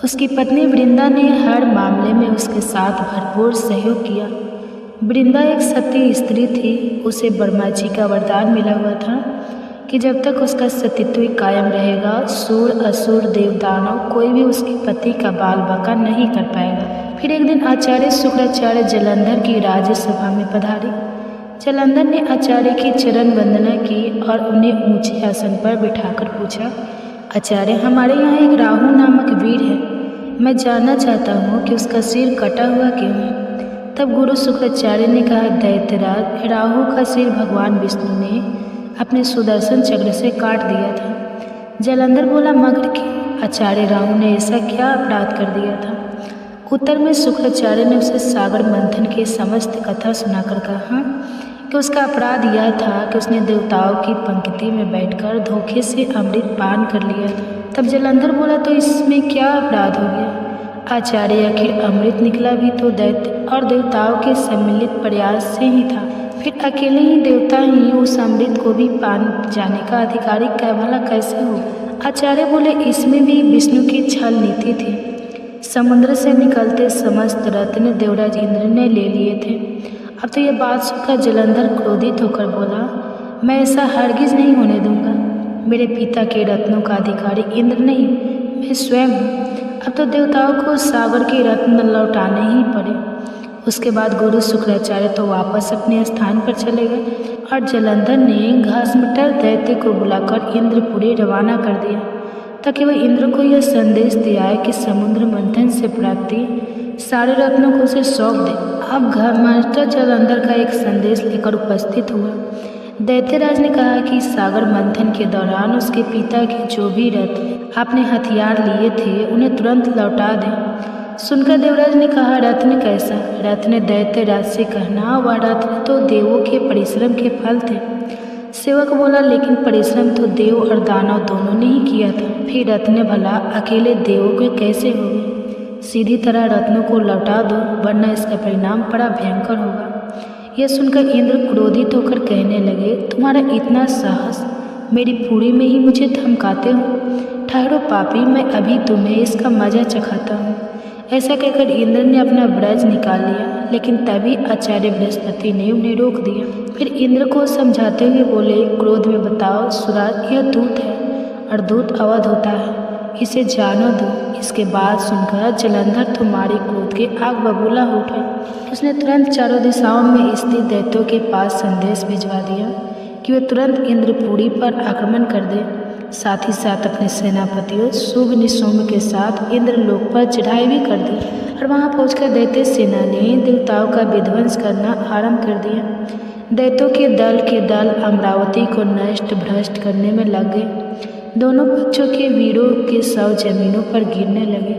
उसकी पत्नी वृंदा ने हर मामले में उसके साथ भरपूर सहयोग किया। वृंदा एक सती स्त्री थी। उसे ब्रह्मा जी का वरदान मिला हुआ था कि जब तक उसका सतीत्व कायम रहेगा, सूर असुर देव दानव कोई भी उसके पति का बाल बाका नहीं कर पाएगा। फिर एक दिन आचार्य शुक्राचार्य जलंधर की राज्यसभा में पधारे। जलंधर ने आचार्य की चरण वंदना की और उन्हें ऊंचे आसन पर बिठाकर पूछा, आचार्य, हमारे यहाँ एक राहु नामक वीर है। मैं जानना चाहता हूँ कि उसका सिर कटा हुआ क्यों है। तब गुरु शुक्राचार्य ने कहा, दैत्यराज, राहु का सिर भगवान विष्णु ने अपने सुदर्शन चक्र से काट दिया था। जलंधर बोला, मगर क्यों? आचार्य, राहु ने ऐसा क्या अपराध कर दिया था? उत्तर में शुक्राचार्य ने उसे सागर मंथन की समस्त कथा सुनाकर कहा कि उसका अपराध यह था कि उसने देवताओं की पंक्ति में बैठकर धोखे से अमृत पान कर लिया। तब जलंधर बोला, तो इसमें क्या अपराध हो गया? आचार्य, आखिर अमृत निकला भी तो दैत्य और देवताओं के सम्मिलित प्रयास से ही था। फिर अकेले ही देवता ही उस अमृत को भी पान जाने का अधिकारी भला कैसे हो? आचार्य बोले, इसमें भी विष्णु की छल नीति थी। समुद्र से निकलते समस्त रत्न देवराज इंद्र ने ले लिए थे। अब तो यह बात सुनकर जलंधर क्रोधित होकर बोला, मैं ऐसा हरगिज नहीं होने दूंगा। मेरे पिता के रत्नों का अधिकारी इंद्र नहीं, मैं स्वयं हूँ। अब तो देवताओं को सागर के रत्न लौटाने ही पड़े। उसके बाद गुरु शुक्राचार्य तो वापस अपने स्थान पर चले गए और जलंधर ने घासमटर दैत्य को बुलाकर इंद्रपुरी रवाना कर दिया ताकि वह इंद्र को यह संदेश दिया कि समुद्र मंथन से प्राप्ति सारे रत्नों को उसे सौंप दे। अब घासमटर जलंधर का एक संदेश लेकर उपस्थित हुआ। दैत्यराज ने कहा कि सागर मंथन के दौरान उसके पिता के जो भी रत्न आपने हथियार लिए थे उन्हें तुरंत लौटा दें। सुनकर देवराज ने कहा, रत्न कैसा? रत्न दैत्यराज से कहना, वह रत्न तो देवों के परिश्रम के फल थे। सेवक बोला, लेकिन परिश्रम तो देव और दानव दोनों ने ही किया था। फिर रत्न भला अकेले देवों के कैसे होंगे? सीधी तरह रत्नों को लौटा दो, वरना इसका परिणाम बड़ा भयंकर होगा। यह सुनकर इंद्र क्रोधित होकर कहने लगे, तुम्हारा इतना साहस मेरी पूरी में ही मुझे धमकाते हो? ठहरो पापी, मैं अभी तुम्हें इसका मजा चखाता हूँ। ऐसा कहकर इंद्र ने अपना ब्रज निकाल लिया, लेकिन तभी आचार्य बृहस्पति ने उन्हें रोक दिया। फिर इंद्र को समझाते हुए बोले, क्रोध में बताओ सुराज, यह दूत है और दूत अवध होता है, इसे जानो दो। इसके बाद सुनकर जलंधर तुम्हारे क्रोध के आग बबूला हो उठे। उसने तुरंत चारों दिशाओं में स्थित दैत्यों के पास संदेश भिजवा दिया कि वे तुरंत इंद्रपुरी पर आक्रमण कर दें। साथ ही साथ अपने सेनापतियों शुभ निशुम्भ के साथ इंद्रलोक पर चढ़ाई भी कर दी और वहां पहुंचकर दैत्य सेना ने देवताओं का विध्वंस करना आरंभ कर दिया। दैत्यों के दल अमरावती को नष्ट भ्रष्ट करने में लग गए। दोनों पक्षों के वीरों के शव जमीनों पर गिरने लगे।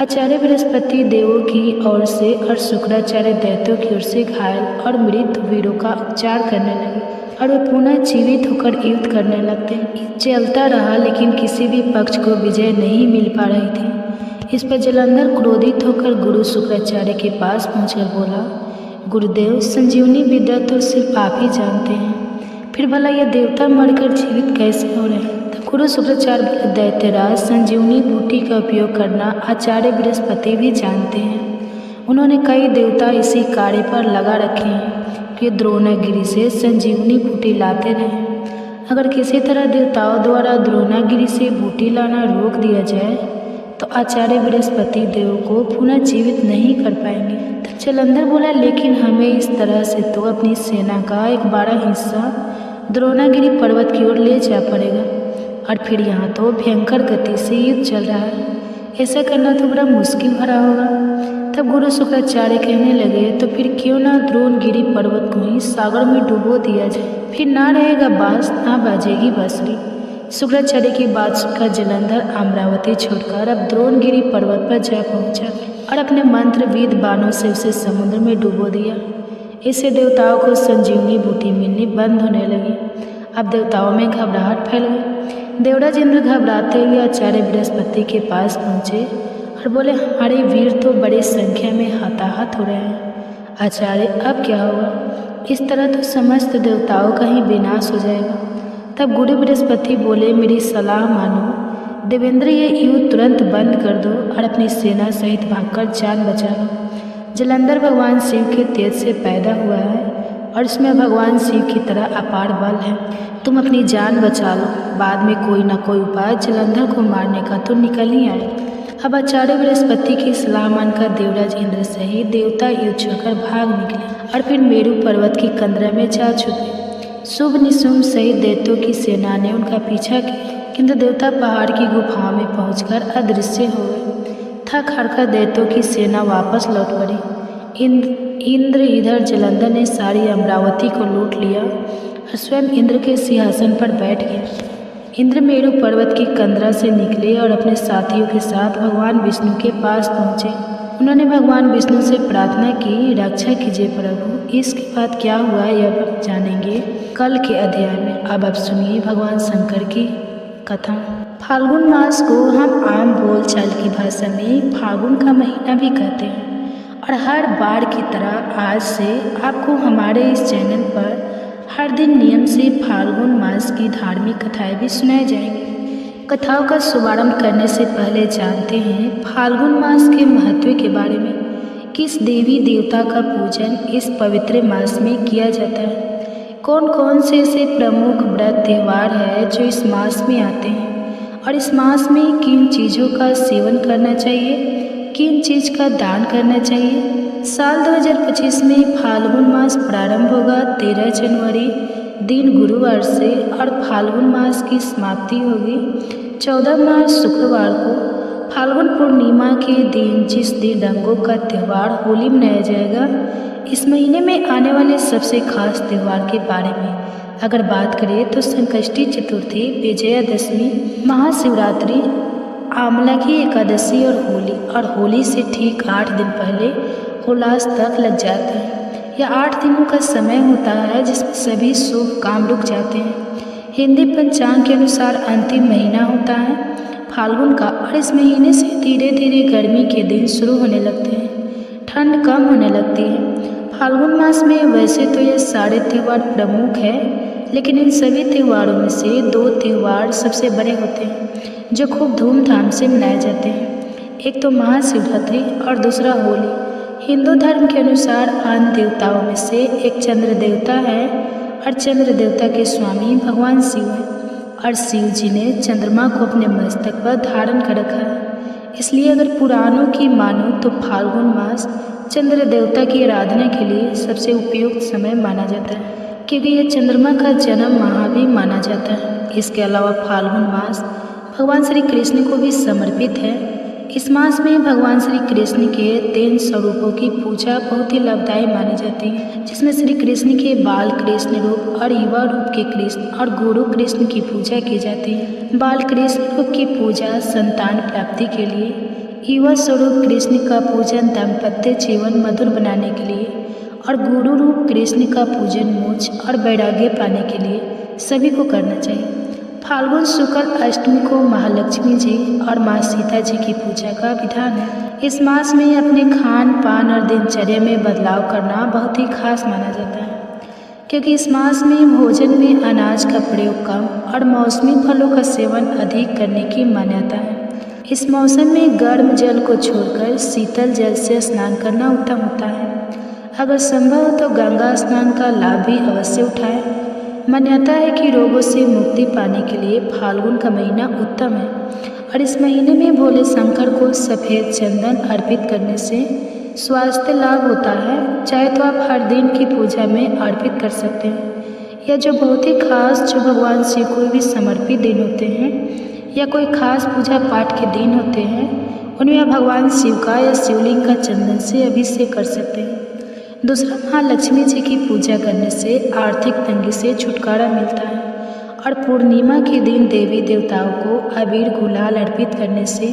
आचार्य बृहस्पति देवों की ओर से और शुक्राचार्य दैत्यों की ओर से घायल और मृत वीरों का उपचार करने लगे और वे पुनः जीवित होकर युद्ध करने लगते। चलता रहा, लेकिन किसी भी पक्ष को विजय नहीं मिल पा रही थी। इस पर जलंधर क्रोधित होकर गुरु शुक्राचार्य के पास पहुंचकर बोला, गुरुदेव, संजीवनी विद्या तो सिर्फ आप ही जानते हैं, फिर भला यह देवता मरकर जीवित कैसे हो रहे हैं? तब गुरु शुक्राचार्य बोले, दैत्यराज, संजीवनी बूटी का उपयोग करना आचार्य बृहस्पति भी जानते हैं। उन्होंने कई देवता इसी कार्य पर लगा रखे हैं कि द्रोणागिरी से संजीवनी बूटी लाते रहे। अगर किसी तरह देवताओं द्वारा द्रोणागिरी से बूटी लाना रोक दिया जाए तो आचार्य बृहस्पति देव को पुनः जीवित नहीं कर पाएंगे। तब जलंधर बोला, लेकिन हमें इस तरह से तो अपनी सेना का एक बड़ा हिस्सा द्रोणागिरी पर्वत की ओर ले जा पड़ेगा और फिर यहाँ तो भयंकर गति से युद्ध चल रहा है। ऐसा करना तो बड़ा मुश्किल भरा होगा। तब गुरु शुक्राचार्य कहने लगे, तो फिर क्यों ना द्रोणगिरी पर्वत को ही सागर में डुबो दिया जाए, फिर ना रहेगा बांस ना बाजेगी बांसुरी। शुक्राचार्य की बात सुनकर जलंधर अमरावती छोड़कर अब द्रोणगिरी पर्वत पर जा पहुंचा और अपने मंत्र विद बाणों से उसे समुद्र में डुबो दिया। इससे देवताओं को संजीवनी बूटी मिलनी बंद होने लगी। अब देवताओं में घबराहट फैल गई। देवराज इंद्र घबराते हुए आचार्य बृहस्पति के पास पहुंचे और बोले, हमारे वीर तो बड़ी संख्या में हताहत हो रहे हैं। आचार्य, अब क्या होगा? इस तरह तो समस्त देवताओं का ही विनाश हो जाएगा। तब गुरु बृहस्पति बोले, मेरी सलाह मानो देवेंद्र, ये युद्ध तुरंत बंद कर दो और अपनी सेना सहित भागकर जान बचा लो। जलंधर भगवान शिव के तेज से पैदा हुआ है और इसमें भगवान शिव की तरह अपार बल है। तुम अपनी जान बचा लो, बाद में कोई ना कोई उपाय जलंधर को मारने का तो निकल ही आए। अब आचार्य बृहस्पति की सलाह मानकर देवराज इंद्र सहित देवता युद्ध छोड़कर भाग निकले और फिर मेरु पर्वत की कंदरा में जा छुपे। शुभ निशुम्भ सहित दैत्यों की सेना ने उनका पीछा किया, किंतु देवता पहाड़ की गुफाओं में पहुंचकर अदृश्य हो गए। थक हारकर दैत्यों की सेना वापस लौट पड़ी। इंद्र इधर जलंधर ने सारी अमरावती को लूट लिया और स्वयं इंद्र के सिंहासन पर बैठ गया। इंद्र मेरु पर्वत की कंदरा से निकले और अपने साथियों के साथ भगवान विष्णु के पास पहुँचे। उन्होंने भगवान विष्णु से प्रार्थना की, रक्षा कीजिए प्रभु। इसके बाद क्या हुआ यह आप जानेंगे कल के अध्याय में। अब आप सुनिए भगवान शंकर की कथा। फाल्गुन मास को हम आम बोलचाल की भाषा में फागुन का महीना भी कहते हैं और हर बार की तरह आज से आपको हमारे इस चैनल पर हर दिन नियम से फाल्गुन मास की धार्मिक कथाएं भी सुनाई जाएंगी। कथाओं का शुभारंभ करने से पहले जानते हैं फाल्गुन मास के महत्व के बारे में। किस देवी देवता का पूजन इस पवित्र मास में किया जाता है, कौन कौन से ऐसे प्रमुख व्रत त्यौहार है जो इस मास में आते हैं और इस मास में किन चीज़ों का सेवन करना चाहिए, किन चीज़ का दान करना चाहिए। साल 2025 में फाल्गुन मास प्रारंभ होगा 13 जनवरी दिन गुरुवार से और फाल्गुन मास की समाप्ति होगी 14 मार्च शुक्रवार को। फाल्गुन पूर्णिमा के दिन जिस दिन रंगों का त्यौहार होली मनाया जाएगा, इस महीने में आने वाले सबसे खास त्यौहार के बारे में अगर बात करें तो संकष्टी चतुर्थी, विजयादशमी, महाशिवरात्रि, आमला की एकादशी और होली से ठीक 8 दिन पहले उल्लास तक लग जाते हैं। यह 8 दिनों का समय होता है जिसमें सभी शुभ काम रुक जाते हैं। हिंदी पंचांग के अनुसार अंतिम महीना होता है फाल्गुन का और इस महीने से धीरे धीरे गर्मी के दिन शुरू होने लगते हैं, ठंड कम होने लगती है। फाल्गुन मास में वैसे तो ये सारे त्यौहार प्रमुख है, लेकिन इन सभी त्योहारों में से 2 त्यौहार सबसे बड़े होते हैं जो खूब धूमधाम से मनाए जाते हैं। एक तो महाशिवरात्रि और दूसरा होली। हिंदू धर्म के अनुसार अन्य देवताओं में से एक चंद्र देवता है और चंद्र देवता के स्वामी भगवान शिव हैं और शिव जी ने चंद्रमा को अपने मस्तक पर धारण कर रखा है। इसलिए अगर पुराणों की मानो तो फाल्गुन मास चंद्र देवता की आराधना के लिए सबसे उपयुक्त समय माना जाता है, क्योंकि यह चंद्रमा का जन्म माह भी माना जाता है। इसके अलावा फाल्गुन मास भगवान श्री कृष्ण को भी समर्पित है। इस मास में भगवान श्री कृष्ण के 3 स्वरूपों की पूजा बहुत ही लाभदायी मानी जाती है, जिसमें श्री कृष्ण के बाल कृष्ण रूप और युवा रूप के कृष्ण और गुरु कृष्ण की पूजा की जाती है। बाल कृष्ण रूप की पूजा संतान प्राप्ति के लिए, युवा स्वरूप कृष्ण का पूजन दाम्पत्य जीवन मधुर बनाने के लिए और गुरु रूप कृष्ण का पूजन मोक्ष और वैराग्य पाने के लिए सभी को करना चाहिए। फाल्गुन शुक्ल अष्टमी को महालक्ष्मी जी और माँ सीता जी की पूजा का विधान है। इस मास में अपने खान पान और दिनचर्या में बदलाव करना बहुत ही खास माना जाता है, क्योंकि इस मास में भोजन में अनाज का प्रयोग कम और मौसमी फलों का सेवन अधिक करने की मान्यता है। इस मौसम में गर्म जल को छोड़कर शीतल जल से स्नान करना उत्तम होता है। अगर संभव हो तो गंगा स्नान का लाभ भी अवश्य उठाएं। मान्यता है कि रोगों से मुक्ति पाने के लिए फाल्गुन का महीना उत्तम है और इस महीने में भोले शंकर को सफ़ेद चंदन अर्पित करने से स्वास्थ्य लाभ होता है। चाहे तो आप हर दिन की पूजा में अर्पित कर सकते हैं या जो बहुत ही खास जो भगवान शिव को भी समर्पित दिन होते हैं या कोई खास पूजा पाठ के दिन होते हैं, उनमें आप भगवान शिव का या शिवलिंग का चंदन से अभिषेक कर सकते हैं। दूसरा, महालक्ष्मी जी की पूजा करने से आर्थिक तंगी से छुटकारा मिलता है और पूर्णिमा के दिन देवी देवताओं को अबीर गुलाल अर्पित करने से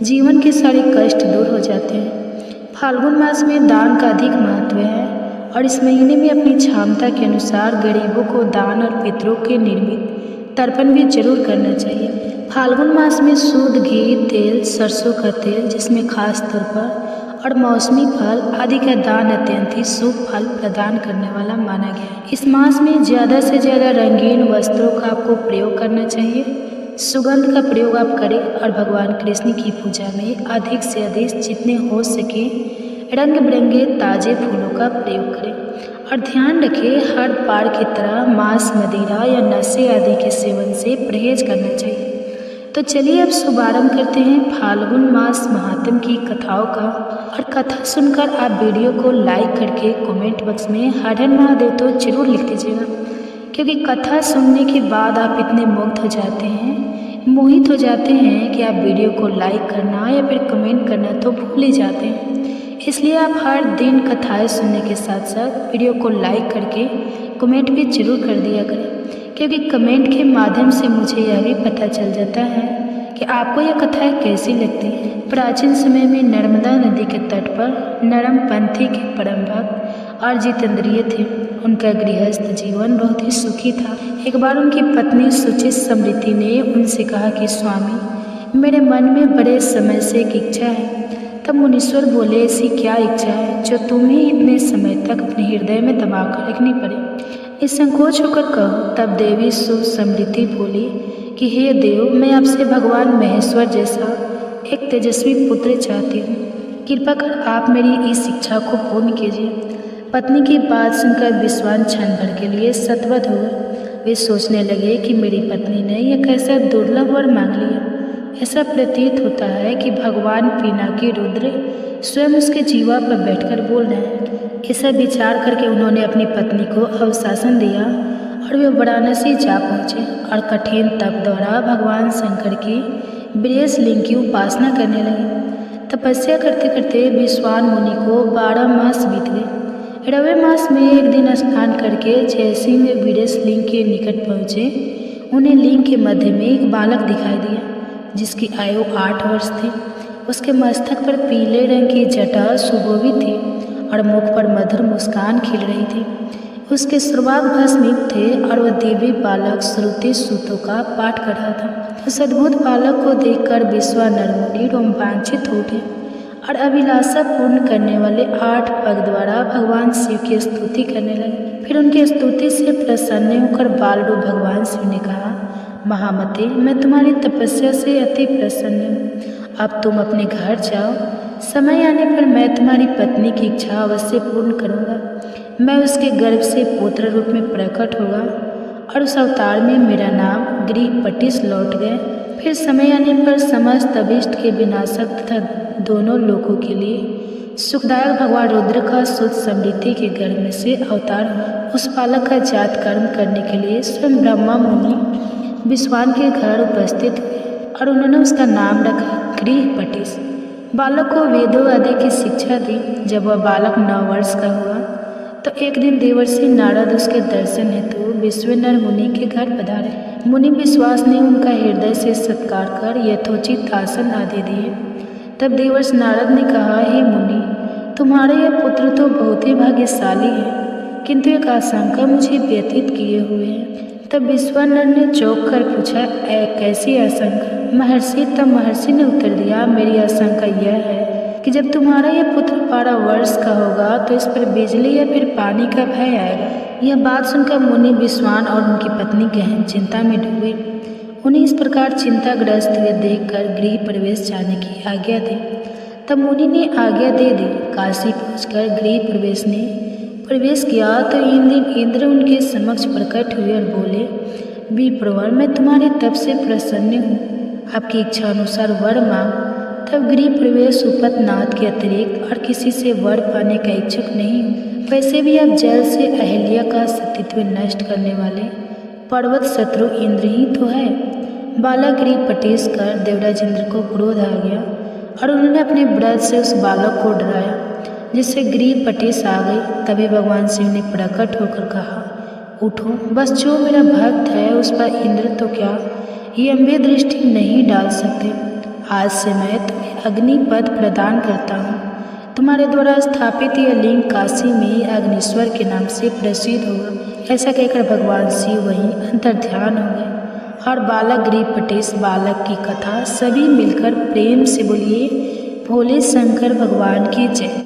जीवन के सारे कष्ट दूर हो जाते हैं। फाल्गुन मास में दान का अधिक महत्व है और इस महीने में अपनी क्षमता के अनुसार गरीबों को दान और पितरों के निर्मित तर्पण भी जरूर करना चाहिए। फाल्गुन मास में शुद्ध घी, तेल, सरसों का तेल जिसमें खास तौर पर और मौसमी फल आदि का दान अत्यंत ही शुभ फल प्रदान करने वाला माना गया है। इस मास में ज़्यादा से ज़्यादा रंगीन वस्त्रों का आपको प्रयोग करना चाहिए। सुगंध का प्रयोग आप करें और भगवान कृष्ण की पूजा में अधिक से अधिक जितने हो सके रंग बिरंगे ताज़े फूलों का प्रयोग करें। और ध्यान रखें, हर बार की तरह मांस, मदिरा या नशे आदि के सेवन से परहेज करना चाहिए। तो चलिए अब शुभारंभ करते हैं फाल्गुन मास महात्म की कथाओं का। और कथा सुनकर आप वीडियो को लाइक करके कमेंट बॉक्स में हर हर महादेव तो जरूर लिख दीजिएगा, क्योंकि कथा सुनने के बाद आप इतने मुग्ध हो जाते हैं, मोहित हो जाते हैं कि आप वीडियो को लाइक करना या फिर कमेंट करना तो भूल ही जाते हैं। इसलिए आप हर दिन कथाएं सुनने के साथ साथ वीडियो को लाइक करके कमेंट भी जरूर कर दिया करें, क्योंकि कमेंट के माध्यम से मुझे यह भी पता चल जाता है कि आपको यह कथाएं कैसी लगती हैं। प्राचीन समय में नर्मदा नदी के तट पर नरम पंथी के परम भक्त और जितेंद्रिय थे। उनका गृहस्थ जीवन बहुत ही सुखी था। एक बार उनकी पत्नी सुचित समृद्धि ने उनसे कहा कि स्वामी, मेरे मन में बड़े समय से एक इच्छा है। तब मुनीश्वर बोले, ऐसी क्या इच्छा है जो तुम्हें इतने समय तक अपने हृदय में दबा कर रखनी पड़े? निसंकोच होकर कहो। तब देवी समृद्धि बोली कि हे देव, मैं आपसे भगवान महेश्वर जैसा एक तेजस्वी पुत्र चाहती हूँ। कृपा कर आप मेरी इस इच्छा को पूर्ण कीजिए। पत्नी की बात सुनकर विश्वान क्षण भर के लिए सतवत हो गए। वे सोचने लगे कि मेरी पत्नी ने यह कैसा दुर्लभ वर मांग लिया। ऐसा प्रतीत होता है कि भगवान पिनाकी रुद्र स्वयं उसके जीवा पर बैठकर बोल रहे हैं। ऐसा विचार करके उन्होंने अपनी पत्नी को अवशासन दिया और वे वाराणसी जा पहुँचे और कठिन तप द्वारा भगवान शंकर की बृहस्पति लिंग की उपासना करने लगे। तपस्या करते करते विश्वान मुनि को 12 मास बीत गए। रवे मास में एक दिन स्नान करके जैसे ही वे बृहस्पति लिंग के निकट पहुँचे, उन्हें लिंग के मध्य में एक बालक दिखाई दिया, जिसकी आयु 8 वर्ष थी। उसके मस्तक पर पीले रंग की जटा सुशोभित थी और मुख पर मधुर मुस्कान खिल रही थी। उसके सुरबाग भस्मीक थे और वह दिव्य बालक श्रुति सूतों का पाठ कर रहा था। उस अद्भुत बालक को देखकर विश्वानर मुनि रोमांचित हो उठे और अभिलाषा पूर्ण करने वाले 8 पग द्वारा भगवान शिव की स्तुति करने लगे। फिर उनकी स्तुति से प्रसन्न होकर बालरूप भगवान शिव ने कहा, महामते, मैं तुम्हारी तपस्या से अति प्रसन्न हूँ। अब तुम अपने घर जाओ। समय आने पर मैं तुम्हारी पत्नी की इच्छा अवश्य पूर्ण करूँगा। मैं उसके गर्भ से पुत्र रूप में प्रकट होगा और उस अवतार में मेरा नाम गृहपटिस लौट गए। फिर समय आने पर समस्त अभिष्ट के विनाशक तथा दोनों लोगों के लिए सुखदायक भगवान रुद्र का सुध समृद्धि के गर्भ में से अवतार उस बालक का जात कर्म करने के लिए स्वयं ब्रह्मा मुनि विश्वान के घर उपस्थित हुए और उन्होंने उसका नाम रखा गृहपटिस। बालक को वेदों आदि की शिक्षा दी। जब वह बालक 9 वर्ष का हुआ तो एक दिन देवर्षि नारद उसके दर्शन हेतु विश्वनर मुनि के घर पधारे। मुनि विश्वास ने उनका हृदय से सत्कार कर यथोचित आसन आदि दिए। तब देवर्षि नारद ने कहा, हे मुनि, तुम्हारे यह पुत्र तो बहुत ही भाग्यशाली है, किंतु एक आशंका मुझे व्यतीत किए हुए है। तब विश्वानर ने चौंक कर पूछा, कैसी आशंका? महर्षि, तब महर्षि ने उत्तर दिया, मेरी आशंका यह है कि जब तुम्हारा यह पुत्र 12 वर्ष का होगा तो इस पर बिजली या फिर पानी का भय आएगा। यह बात सुनकर मुनि विश्वान और उनकी पत्नी गहन चिंता में डूबे। उन्हें इस प्रकार चिंताग्रस्त हुए देखकर गृह प्रवेश जाने की आज्ञा दी। तब मुनि ने आज्ञा दे दी। काशी पहुंचकर गृह प्रवेश किया तो इंद्र उनके समक्ष प्रकट हुए और बोले, विप्रवर, मैं तुम्हारे तप से प्रसन्न हूँ, आपकी इच्छा अनुसार वर मांग। तब गृह प्रवेश उपतनाथ के अतिरिक्त और किसी से वर पाने का इच्छुक नहीं हूँ। वैसे भी आप जल से अहिल्या का सतीत्व नष्ट करने वाले पर्वत शत्रु इंद्र ही तो है। बालक गृहपटिस कर देवराज इंद्र को क्रोध आ गया और उन्होंने अपने व्रत से उस बालक को डराया, जिससे गृहपटिस आ गई। तभी भगवान शिव ने प्रकट होकर कहा, उठो, बस जो मेरा भक्त है उस पर इंद्र तो क्या, ये अम्बे दृष्टि नहीं डाल सकते। आज से मैं तुम्हें अग्निपद प्रदान करता हूँ। तुम्हारे द्वारा स्थापित यह लिंग काशी में अग्निश्वर के नाम से प्रसिद्ध होगा। ऐसा कहकर भगवान शिव वहीं अंतर्ध्यान हो गए और बालक गृहपटिस बालक की कथा सभी मिलकर प्रेम से बोलिए, भोले शंकर भगवान की जय।